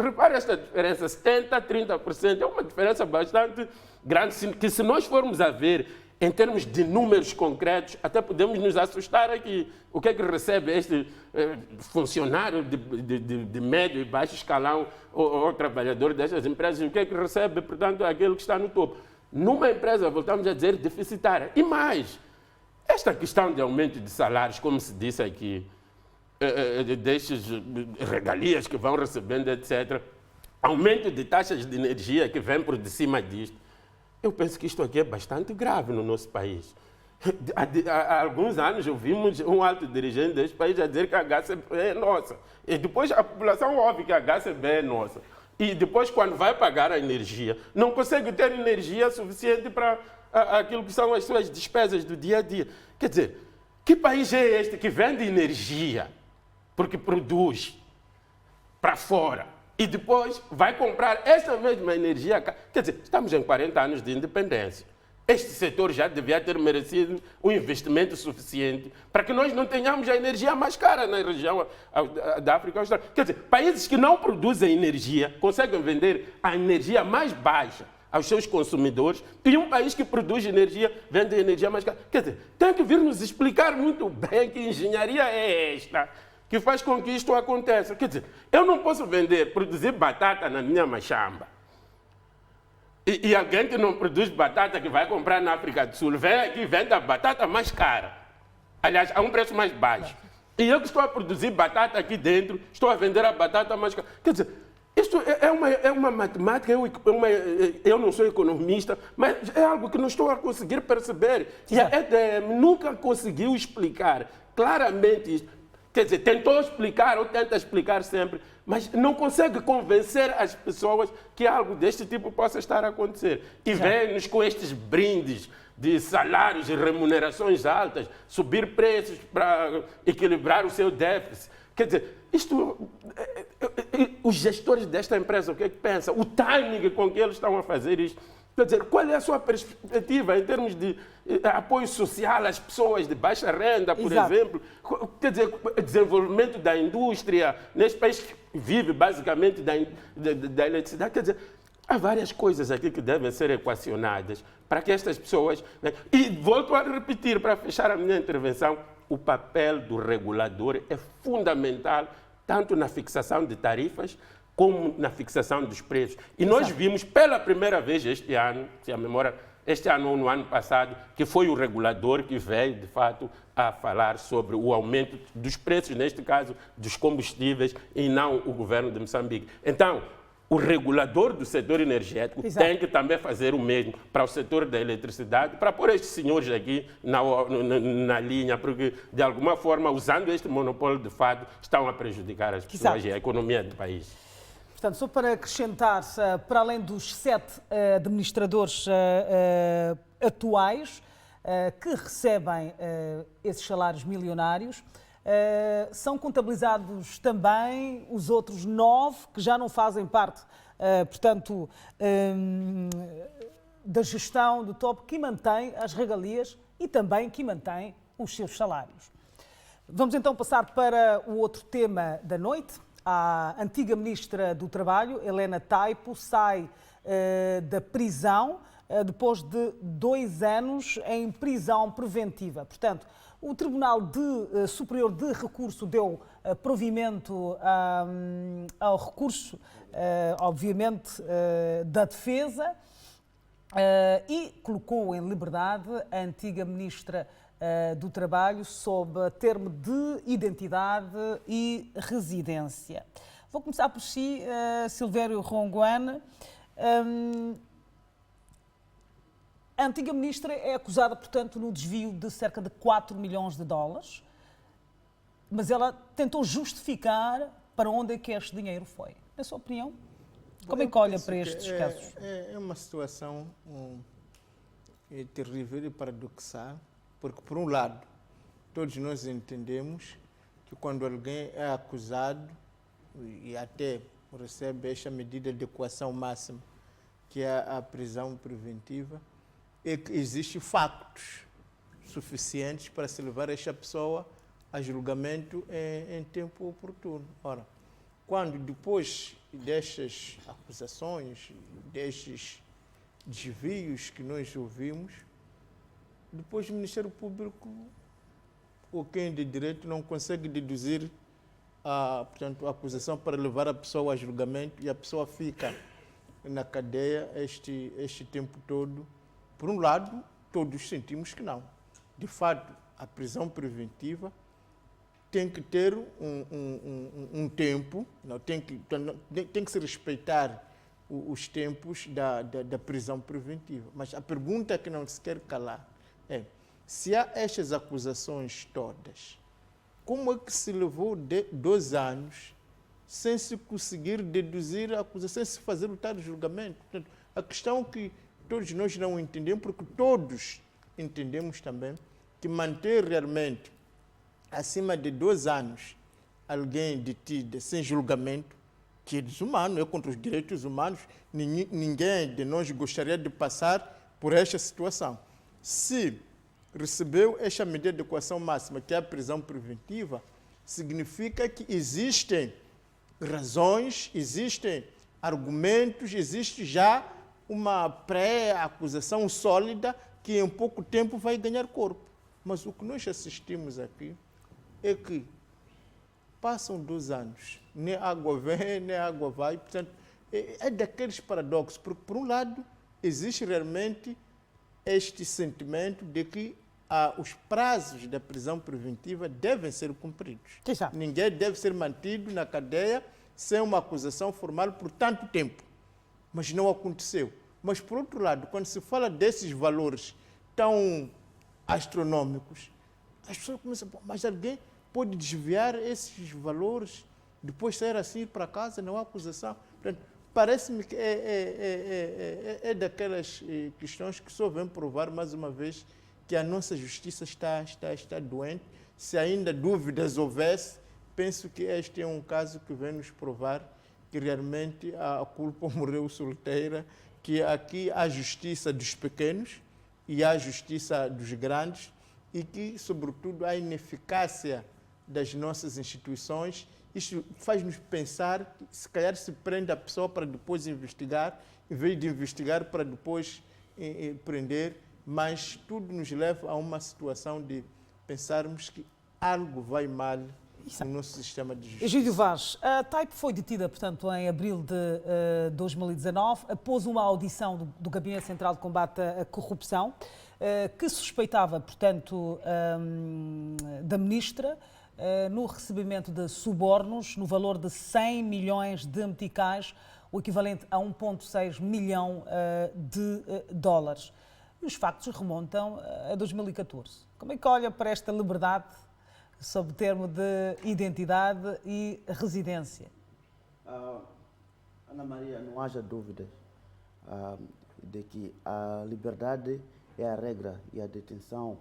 Repare esta diferença, 70% a 30%, é uma diferença bastante grande, que se nós formos a ver em termos de números concretos, até podemos nos assustar aqui. O que é que recebe este funcionário de médio e baixo escalão ou trabalhador destas empresas? O que é que recebe, portanto, aquele que está no topo? Numa empresa, voltamos a dizer, deficitária. E mais, esta questão de aumento de salários, como se disse aqui, destes regalias que vão recebendo, etc., aumento de taxas de energia que vem por de cima disto, eu penso que isto aqui é bastante grave no nosso país. Há alguns anos ouvimos um alto dirigente deste país a dizer que a HCB é nossa. E depois a população ouve que a HCB é nossa. E depois, quando vai pagar a energia, não consegue ter energia suficiente para aquilo que são as suas despesas do dia a dia. Quer dizer, que país é este que vende energia porque produz para fora e depois vai comprar essa mesma energia? Quer dizer, estamos em 40 anos de independência. Este setor já devia ter merecido um investimento suficiente para que nós não tenhamos a energia mais cara na região da África Austral. Quer dizer, países que não produzem energia conseguem vender a energia mais baixa aos seus consumidores e um país que produz energia vende energia mais cara. Quer dizer, tem que vir nos explicar muito bem que engenharia é esta que faz com que isto aconteça. Quer dizer, eu não posso produzir batata na minha machamba. E alguém que não produz batata, que vai comprar na África do Sul, vem aqui e vende a batata mais cara. Aliás, a um preço mais baixo. E eu que estou a produzir batata aqui dentro, estou a vender a batata mais cara. Quer dizer, isto é uma matemática, eu não sou economista, mas é algo que não estou a conseguir perceber. E a EDM nunca conseguiu explicar claramente isto. Quer dizer, tentou explicar ou tenta explicar sempre, mas não consegue convencer as pessoas que algo deste tipo possa estar a acontecer. E vem-nos com estes brindes de salários e remunerações altas, subir preços para equilibrar o seu déficit. Quer dizer, os gestores desta empresa, o que é que pensam? O timing com que eles estão a fazer isto. Quer dizer, qual é a sua perspectiva em termos de apoio social às pessoas de baixa renda, por exemplo? Quer dizer, desenvolvimento da indústria, neste país que vive basicamente da eletricidade. Quer dizer, há várias coisas aqui que devem ser equacionadas para que estas pessoas... E volto a repetir, para fechar a minha intervenção, o papel do regulador é fundamental, tanto na fixação de tarifas, como na fixação dos preços. E nós vimos pela primeira vez este ano, se a memória, este ano ou no ano passado, que foi o regulador que veio, de fato, a falar sobre o aumento dos preços, neste caso, dos combustíveis, e não o governo de Moçambique. Então, o regulador do setor energético tem que também fazer o mesmo para o setor da eletricidade, para pôr estes senhores aqui na linha, porque, de alguma forma, usando este monopólio, de fato, estão a prejudicar as pessoas e a economia do país. Portanto, só para acrescentar, para além dos 7 administradores atuais que recebem esses salários milionários, são contabilizados também os outros 9 que já não fazem parte, portanto, da gestão do top, que mantém as regalias e também que mantém os seus salários. Vamos então passar para o outro tema da noite. A antiga ministra do Trabalho, Helena Taipo, sai da prisão depois de 2 anos em prisão preventiva. Portanto, o Tribunal Superior de Recurso deu provimento ao recurso, obviamente, da defesa e colocou em liberdade a antiga ministra do Trabalho sob termo de identidade e residência. Vou começar por si, Silvério Ronguane. A antiga ministra é acusada, portanto, no desvio de cerca de 4 milhões de dólares, mas ela tentou justificar para onde é que este dinheiro foi. Na sua opinião, como é que olha para estes casos? É uma situação terrível e paradoxal, porque, por um lado, todos nós entendemos que quando alguém é acusado e até recebe esta medida de coação máxima, que é a prisão preventiva, é que existem factos suficientes para se levar esta pessoa a julgamento em tempo oportuno. Ora, quando depois destas acusações, destes desvios que nós ouvimos, depois o Ministério Público ou quem de direito não consegue deduzir portanto, a acusação para levar a pessoa a julgamento e a pessoa fica na cadeia este tempo todo. Por um lado, todos sentimos que não. De fato, a prisão preventiva tem que ter um tempo, não, tem que se respeitar os tempos da prisão preventiva. Mas a pergunta que não se quer calar é, se há estas acusações todas, como é que se levou 2 anos sem se conseguir deduzir a acusação, sem se fazer o tal julgamento? Portanto, a questão que todos nós não entendemos, porque todos entendemos também que manter realmente acima de 2 anos alguém detido sem julgamento, que é desumano, é contra os direitos humanos, ninguém de nós gostaria de passar por esta situação. Se recebeu esta medida de coação máxima, que é a prisão preventiva, significa que existem razões, existem argumentos, existe já uma pré-acusação sólida que em pouco tempo vai ganhar corpo. Mas o que nós assistimos aqui é que passam 2 anos, nem água vem, nem água vai. Portanto, é daqueles paradoxos, porque, por um lado, existe realmente este sentimento de que os prazos da prisão preventiva devem ser cumpridos. Exato. Ninguém deve ser mantido na cadeia sem uma acusação formal por tanto tempo. Mas não aconteceu. Mas, por outro lado, quando se fala desses valores tão astronômicos, as pessoas começam a... Mas alguém pode desviar esses valores, depois sair assim para casa, não há acusação. Portanto, parece-me que é daquelas questões que só vêm provar, mais uma vez, que a nossa justiça está doente. Se ainda dúvidas houvesse, penso que este é um caso que vem nos provar que realmente a culpa morreu solteira, que aqui há justiça dos pequenos e há justiça dos grandes, e que, sobretudo, a ineficácia das nossas instituições. Isto faz-nos pensar que, se calhar, se prende a pessoa para depois investigar, em vez de investigar para depois prender, mas tudo nos leva a uma situação de pensarmos que algo vai mal no nosso sistema de justiça. Egídio Vaz, a TAIP foi detida, portanto, em abril de 2019, após uma audição do Gabinete Central de Combate à Corrupção, que suspeitava, portanto, da ministra no recebimento de subornos no valor de 100 milhões de meticais, o equivalente a 1,6 milhão de dólares. E os factos remontam a 2014. Como é que olha para esta liberdade sob o termo de identidade e residência? Ana Maria, não haja dúvidas de que a liberdade é a regra e a detenção,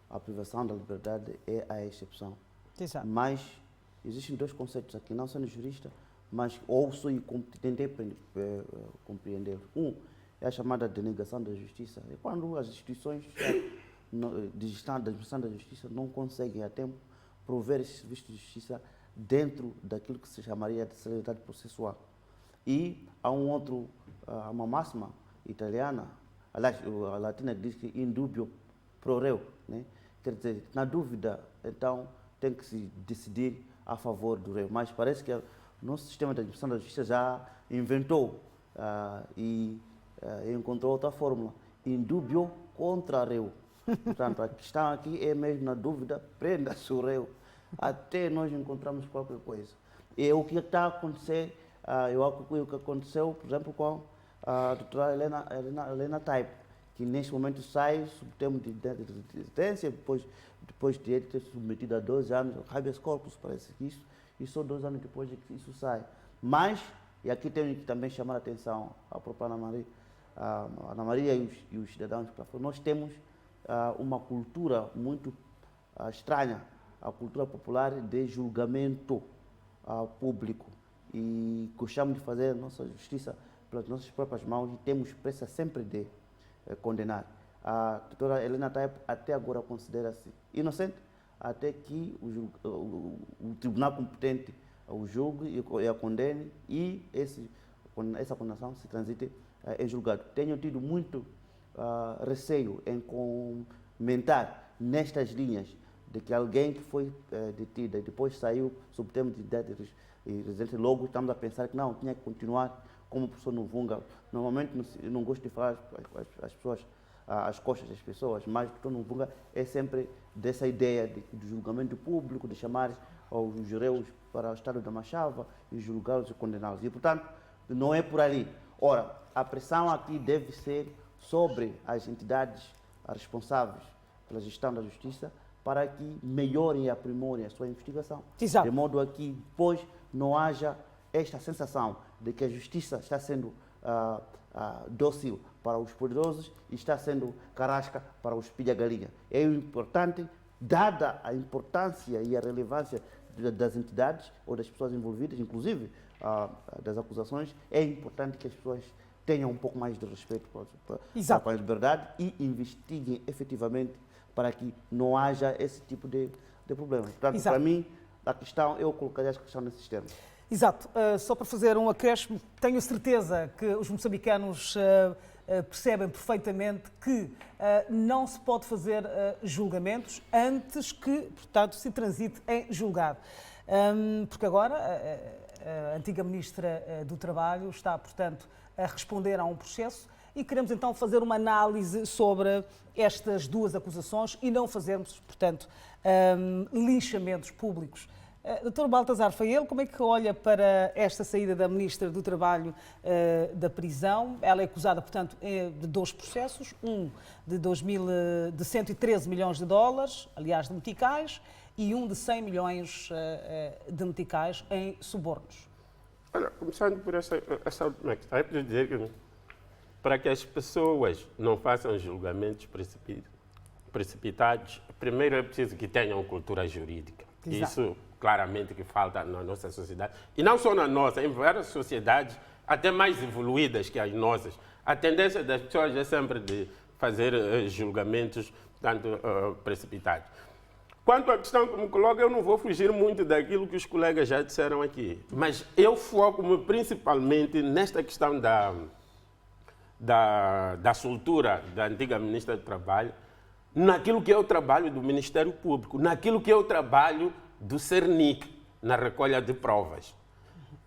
a privação da liberdade é a exceção. Exato. Mas existem 2 conceitos aqui, não sendo jurista, mas ouço e tentei compreender. É a chamada denegação da justiça. É quando as instituições da administração da justiça não conseguem a tempo prover esse serviço de justiça dentro daquilo que se chamaria de celeridade processual. E há uma máxima italiana, aliás, a latina diz que in dubio pro reo, né? Quer dizer, na dúvida, então, tem que se decidir a favor do reo. Mas parece que o nosso sistema de administração da justiça já inventou e encontrou outra fórmula, in dubio contra reo. Portanto, a questão aqui é mesmo na dúvida, prenda-se o reo, até nós encontramos qualquer coisa. E o que está a acontecer, o que aconteceu, por exemplo, com a doutora Helena TAIP, que neste momento sai sob termo de detenção, depois de ele ter submetido a 12 anos, habeas corpus, parece que isso, e só 2 anos depois de que isso sai. Mas, e aqui tenho que também chamar a atenção à própria Ana Maria, a Ana Maria e os cidadãos que lá foram, nós temos uma cultura muito estranha, a cultura popular de julgamento público, e gostamos de fazer a nossa justiça pelas nossas próprias mãos e temos pressa sempre de condenar. A doutora Helena Taipo até agora considera-se inocente, até que o tribunal competente o julgue e a condene e essa condenação se transite em julgado. Tenho tido muito receio em comentar nestas linhas de que alguém que foi detido e depois saiu sob termo de idade e residente, logo estamos a pensar que não, tinha que continuar como o professor Nuvunga. Normalmente eu não gosto de falar as pessoas, às costas das pessoas, mas o professor Nuvunga é sempre dessa ideia de julgamento público, de chamar os jureus para o estado da Machava e julgá-los e condená-los. E, portanto, não é por ali. Ora, a pressão aqui deve ser sobre as entidades responsáveis pela gestão da justiça para que melhorem e aprimorem a sua investigação. Exato. De modo a que depois não haja esta sensação de que a justiça está sendo dócil para os poderosos e está sendo carrasca para os pilha-galinha. É importante, dada a importância e a relevância das entidades ou das pessoas envolvidas, inclusive das acusações, é importante que as pessoas tenham um pouco mais de respeito para a liberdade e investiguem efetivamente para que não haja esse tipo de problemas. Portanto, para mim, eu colocaria a questão nesses termos. Exato. Só para fazer um acréscimo, tenho certeza que os moçambicanos percebem perfeitamente que não se pode fazer julgamentos antes que, portanto, se transite em julgado. Porque agora a antiga Ministra do Trabalho está, portanto, a responder a um processo e queremos então fazer uma análise sobre estas duas acusações e não fazermos, portanto, linchamentos públicos. Dr. Baltasar Fael, como é que olha para esta saída da Ministra do Trabalho da prisão? Ela é acusada, portanto, de dois processos, um de 113 milhões de dólares, aliás, de meticais, e um de 100 milhões de meticais em subornos. Olha, começando por essa última questão, é preciso dizer que para que as pessoas não façam julgamentos precipitados, primeiro é preciso que tenham cultura jurídica. Exato. Isso claramente que falta na nossa sociedade. E não só na nossa, em várias sociedades, até mais evoluídas que as nossas. A tendência das pessoas é sempre de fazer julgamentos tanto precipitados. Quanto à questão que me coloca, eu não vou fugir muito daquilo que os colegas já disseram aqui. Mas eu foco-me principalmente nesta questão da soltura da antiga Ministra do Trabalho, naquilo que é o trabalho do Ministério Público, naquilo que é o trabalho do CERNIC, na recolha de provas.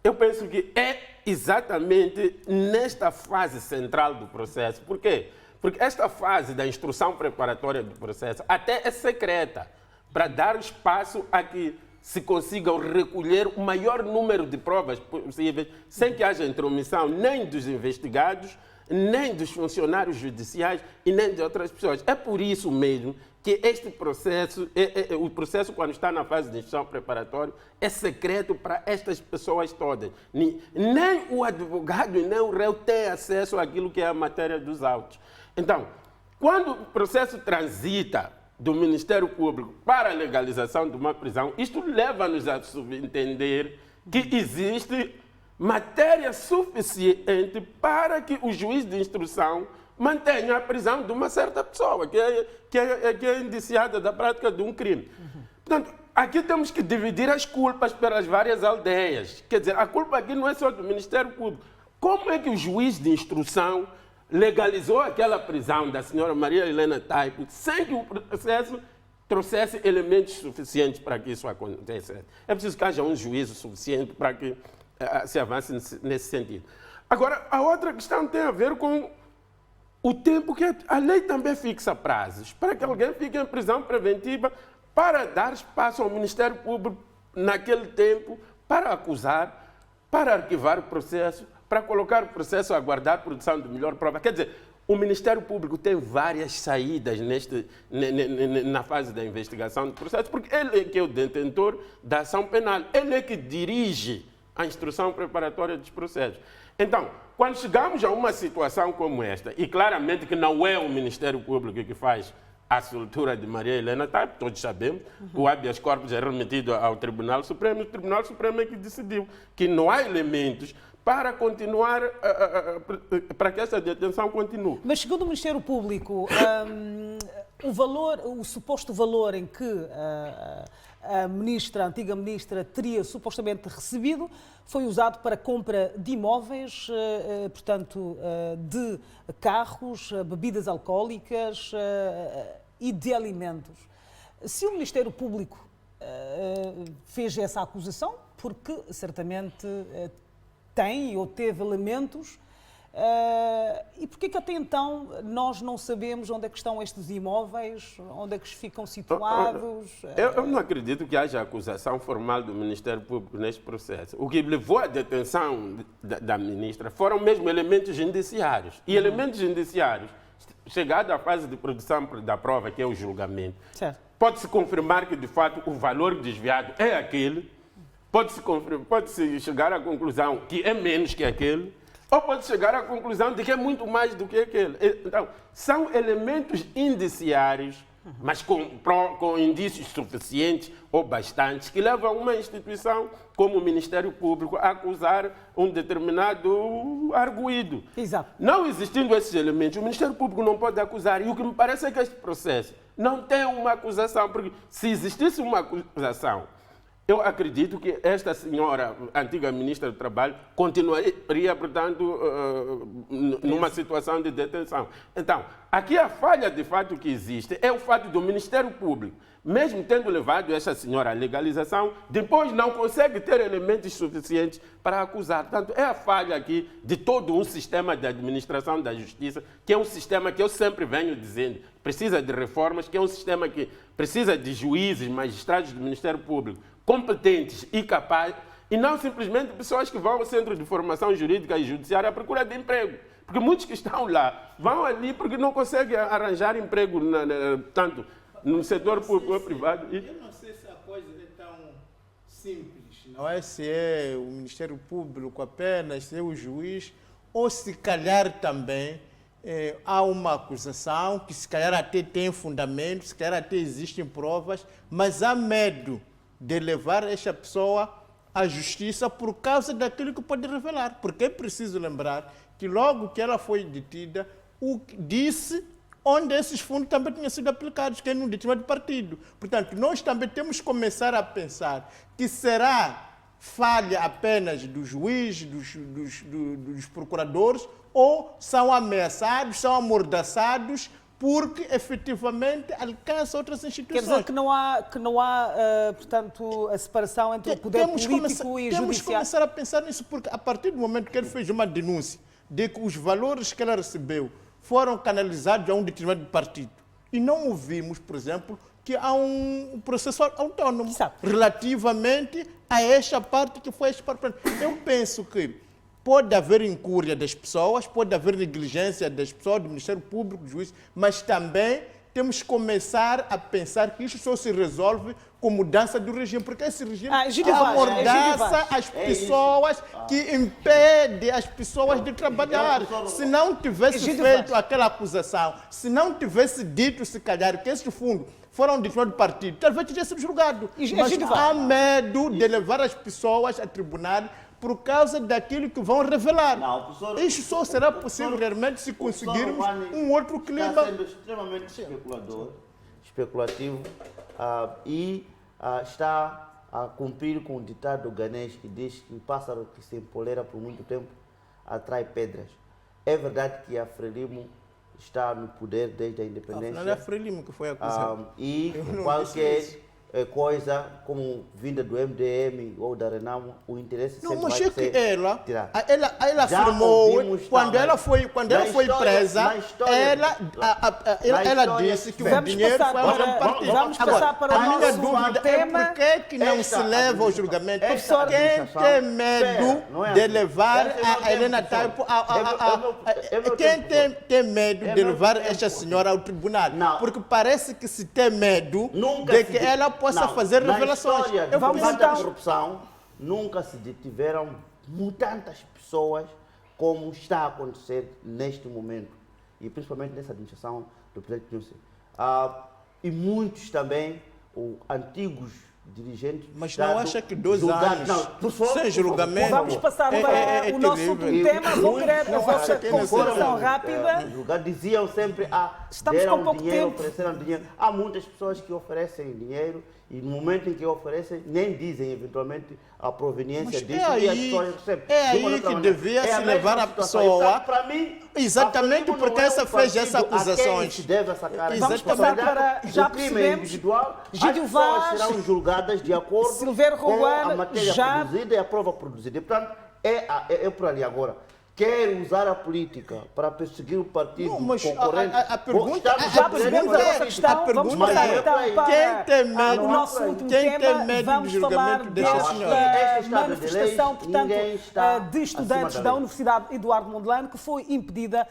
Eu penso que é exatamente nesta fase central do processo. Por quê? Porque esta fase da instrução preparatória do processo até é secreta, para dar espaço a que se consigam recolher o maior número de provas possíveis, sem que haja intromissão nem dos investigados, nem dos funcionários judiciais e nem de outras pessoas. É por isso mesmo que este processo, o processo quando está na fase de instrução preparatória, é secreto para estas pessoas todas. Nem o advogado e nem o réu têm acesso àquilo que é a matéria dos autos. Então, quando o processo transita do Ministério Público para a legalização de uma prisão, isto leva-nos a subentender que existe matéria suficiente para que o juiz de instrução mantenha a prisão de uma certa pessoa que é indiciada da prática de um crime. Portanto, aqui temos que dividir as culpas pelas várias aldeias. Quer dizer, a culpa aqui não é só do Ministério Público. Como é que o juiz de instrução legalizou aquela prisão da senhora Maria Helena Taipo sem que o processo trouxesse elementos suficientes para que isso acontecesse? É preciso que haja um juízo suficiente para que se avance nesse sentido. Agora, a outra questão tem a ver com o tempo que a lei também fixa prazos para que alguém fique em prisão preventiva para dar espaço ao Ministério Público naquele tempo para acusar, para arquivar o processo, para colocar o processo a aguardar a produção de melhor prova. Quer dizer, o Ministério Público tem várias saídas na fase da investigação do processo, porque ele é que é o detentor da ação penal, ele é que dirige a instrução preparatória dos processos. Então, quando chegamos a uma situação como esta, e claramente que não é o Ministério Público que faz a soltura de Maria Helena, tá, todos sabemos, o habeas corpus é remetido ao Tribunal Supremo, o Tribunal Supremo é que decidiu que não há elementos para continuar, para que essa detenção continue. Mas segundo o Ministério Público, o suposto valor em que a antiga ministra, teria supostamente recebido foi usado para compra de imóveis, portanto, de carros, bebidas alcoólicas e de alimentos. Se o Ministério Público fez essa acusação, porque certamente tem ou teve elementos, e porquê que até então nós não sabemos onde é que estão estes imóveis, onde é que ficam situados? Eu não acredito que haja acusação formal do Ministério Público neste processo. O que levou à detenção da ministra foram mesmo elementos indiciários. E elementos indiciários, chegada à fase de produção da prova, que é o julgamento, pode-se confirmar que, de fato, o valor desviado é aquele, pode-se chegar à conclusão que é menos que aquele, ou pode chegar à conclusão de que é muito mais do que aquele. Então, são elementos indiciários, mas com indícios suficientes ou bastantes, que levam uma instituição como o Ministério Público a acusar um determinado arguido. Exato. Não existindo esses elementos, o Ministério Público não pode acusar. E o que me parece é que este processo não tem uma acusação, porque se existisse uma acusação, eu acredito que esta senhora, antiga ministra do Trabalho, continuaria, portanto, numa situação de detenção. Então, aqui a falha de fato que existe é o fato do Ministério Público, mesmo tendo levado esta senhora à legalização, depois não consegue ter elementos suficientes para acusar. Portanto, é a falha aqui de todo um sistema de administração da justiça, que é um sistema que eu sempre venho dizendo, precisa de reformas, que é um sistema que precisa de juízes, magistrados do Ministério Público, competentes e capazes, e não simplesmente pessoas que vão ao Centro de Formação Jurídica e Judiciária à procura de emprego. Porque muitos que estão lá vão ali porque não conseguem arranjar emprego tanto no setor público ou privado. Eu não sei se a coisa é tão simples, não é? Se é o Ministério Público apenas, se é o juiz, ou se calhar também há uma acusação que se calhar até tem fundamento, se calhar até existem provas, mas há medo de levar esta pessoa à justiça por causa daquilo que pode revelar. Porque é preciso lembrar que logo que ela foi detida, disse onde esses fundos também tinham sido aplicados, que é num determinado partido. Portanto, nós também temos que começar a pensar que será falha apenas do juiz, dos procuradores, ou são ameaçados, são amordaçados, porque efetivamente alcança outras instituições. Quer dizer que não há portanto, a separação entre o poder político e judiciário? Temos que começar a pensar nisso, porque a partir do momento que ele fez uma denúncia de que os valores que ela recebeu foram canalizados a um determinado partido, e não ouvimos, por exemplo, que há um processo autônomo relativamente a esta parte que foi expropriada. Eu penso que pode haver incúria das pessoas, pode haver negligência das pessoas, do Ministério Público, do juiz, mas também temos que começar a pensar que isso só se resolve com mudança do regime, porque esse regime amordaça as pessoas, que impede as pessoas de trabalhar. Se não tivesse feito aquela acusação, se não tivesse dito, se calhar, que esse fundo foram de outro partido, talvez teria sido julgado. Mas há medo de levar as pessoas a tribunal por causa daquilo que vão revelar. Não, professor, isso só será possível realmente se conseguirmos um outro clima. Está sendo extremamente especulativo e está a cumprir com o ditado ganês que diz que o pássaro que se empolera por muito tempo atrai pedras. É verdade que a Frelimo está no poder desde a independência. Não é a Frelimo que foi acusado. E qualquer coisa como vinda do MDM ou da Renamo, o interesse sempre vai ser... Não, mas é que ela afirmou, quando ela foi presa, ela disse que o dinheiro foi para um partido. Vamos passar para o nosso dúvida tema. É por que não se leva ao julgamento? Quem tem medo de levar a Helena Taipo quem tem medo de levar esta senhora ao tribunal? Porque parece que se tem medo de que ela possa fazer revelações. Vamos então. nunca se detiveram tantas pessoas como está a acontecer neste momento, e principalmente nessa administração do presidente Nussi. E muitos também, antigos dirigentes... Mas não acha que 2 anos sem julgamento... Vamos passar para o nosso último tema. Vou querer a vossa consideração rápida. Diziam sempre, estamos com pouco dinheiro, tempo. ofereceram dinheiro. Há muitas pessoas que oferecem dinheiro e no momento em que oferecem, nem dizem eventualmente a proveniência disso e as pessoas recebem. É aí que devia se levar a pessoa. Para mim, exatamente porque essa fez essas acusações. Se deve sacar Vamos passar para, já crime percebemos, individual, as Gídio pessoas Vaz, serão julgadas de acordo Silvério com a Ronguane, matéria já... produzida e a prova produzida. E, portanto, é por ali agora. Quer usar a política para perseguir o partido Não, mas concorrente? a pergunta... Já percebemos a vossa questão. Vamos passar então para o nosso último tema. Vamos falar desta manifestação, portanto, de estudantes da Universidade Eduardo Mondlane, que foi impedida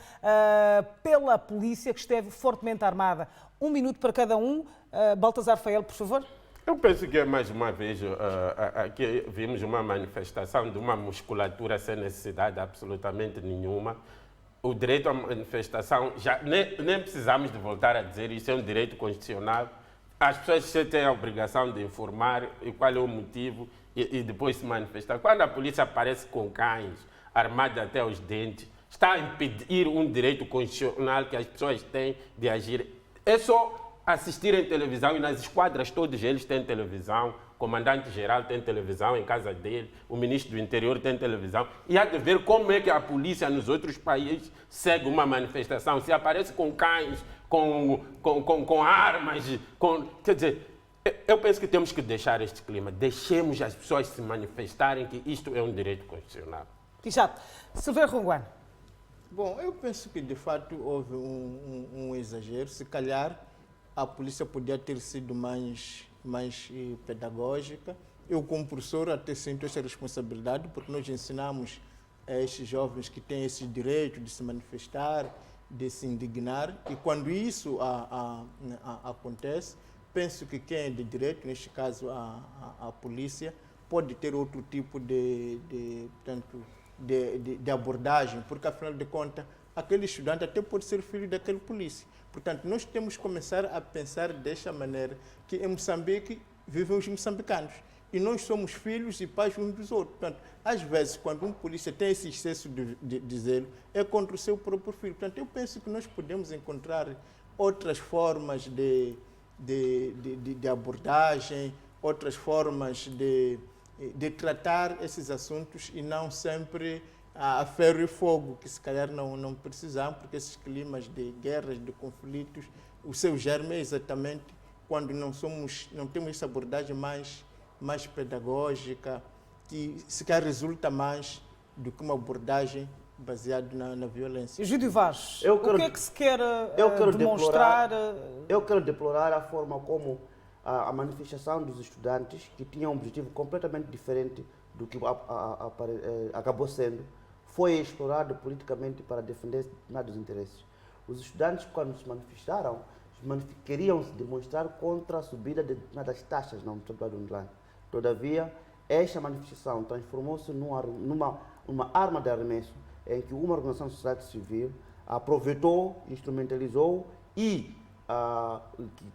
pela polícia, que esteve fortemente armada. 1 minuto para cada um. Baltazar Fael, por favor. Eu penso que, mais uma vez, aqui vimos uma manifestação de uma musculatura sem necessidade absolutamente nenhuma. O direito à manifestação, nem precisamos de voltar a dizer, isso é um direito constitucional. As pessoas têm a obrigação de informar qual é o motivo e depois se manifestar. Quando a polícia aparece com cães, armados até os dentes, está a impedir um direito constitucional que as pessoas têm de agir. É só assistir em televisão, e nas esquadras todos eles têm televisão, o comandante-geral tem televisão em casa dele, o ministro do interior tem televisão, e há de ver como é que a polícia nos outros países segue uma manifestação, se aparece com cães, com armas, quer dizer, eu penso que temos que deixar este clima, deixemos as pessoas se manifestarem que isto é um direito constitucional. Exato. Silvério Ronguane. Bom, eu penso que de fato houve um exagero, se calhar a polícia podia ter sido mais pedagógica. Eu, como professor, até sinto essa responsabilidade, porque nós ensinamos a estes jovens que têm esse direito de se manifestar, de se indignar, e quando isso acontece, penso que quem é de direito, neste caso a polícia, pode ter outro tipo de abordagem, porque, afinal de contas, aquele estudante até pode ser filho daquele polícia. Portanto, nós temos que começar a pensar desta maneira, que em Moçambique vivem os moçambicanos e nós somos filhos e pais uns dos outros. Portanto, às vezes, quando um polícia tem esse excesso de zelo, é contra o seu próprio filho. Portanto, eu penso que nós podemos encontrar outras formas de abordagem, outras formas de tratar esses assuntos e não sempre a ferro e fogo, que se calhar não precisamos, porque esses climas de guerras, de conflitos, o seu germe é exatamente quando não temos essa abordagem mais pedagógica, que se calhar resulta mais do que uma abordagem baseada na violência. Gídio Vaz, o que é que se quer demonstrar? Eu quero deplorar a forma como a manifestação dos estudantes, que tinha um objetivo completamente diferente do que acabou sendo, foi explorado politicamente para defender determinados interesses. Os estudantes, quando se manifestaram, queriam se demonstrar contra a subida de determinadas taxas na Universidade de Mondlane. Todavia, esta manifestação transformou-se numa arma de arremesso em que uma organização da sociedade civil aproveitou, instrumentalizou e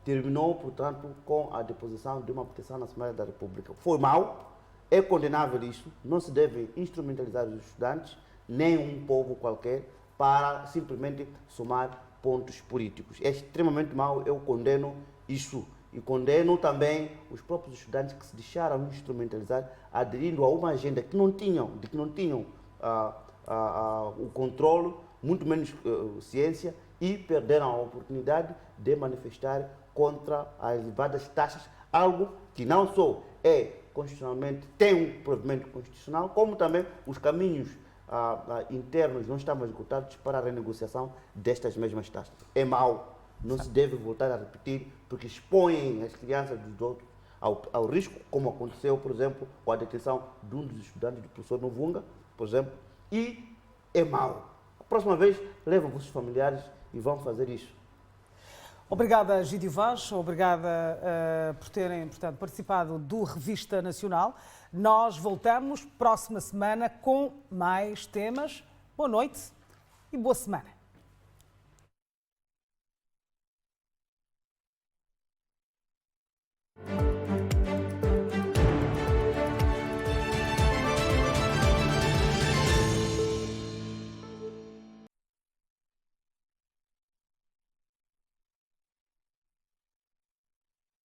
terminou, portanto, com a deposição de uma petição na Assembleia da República. Foi mal, é condenável isso, não se deve instrumentalizar os estudantes, nem um povo qualquer, para simplesmente somar pontos políticos. É extremamente mal, eu condeno isso. E condeno também os próprios estudantes que se deixaram instrumentalizar, aderindo a uma agenda que não tinham o controle, muito menos ciência, e perderam a oportunidade de manifestar contra as elevadas taxas, algo que não só constitucionalmente tem um provimento constitucional, como também os caminhos internos não estavam esgotados para a renegociação destas mesmas taxas. É mau, não se deve voltar a repetir, porque expõem as crianças dos outros ao risco, como aconteceu, por exemplo, com a detenção de um dos estudantes do professor Novunga, por exemplo, e é mau. A próxima vez, levam os familiares e vão fazer isso. Obrigada, Gídio Vaz, obrigada por terem, portanto, participado do Revista Nacional. Nós voltamos próxima semana com mais temas. Boa noite e boa semana.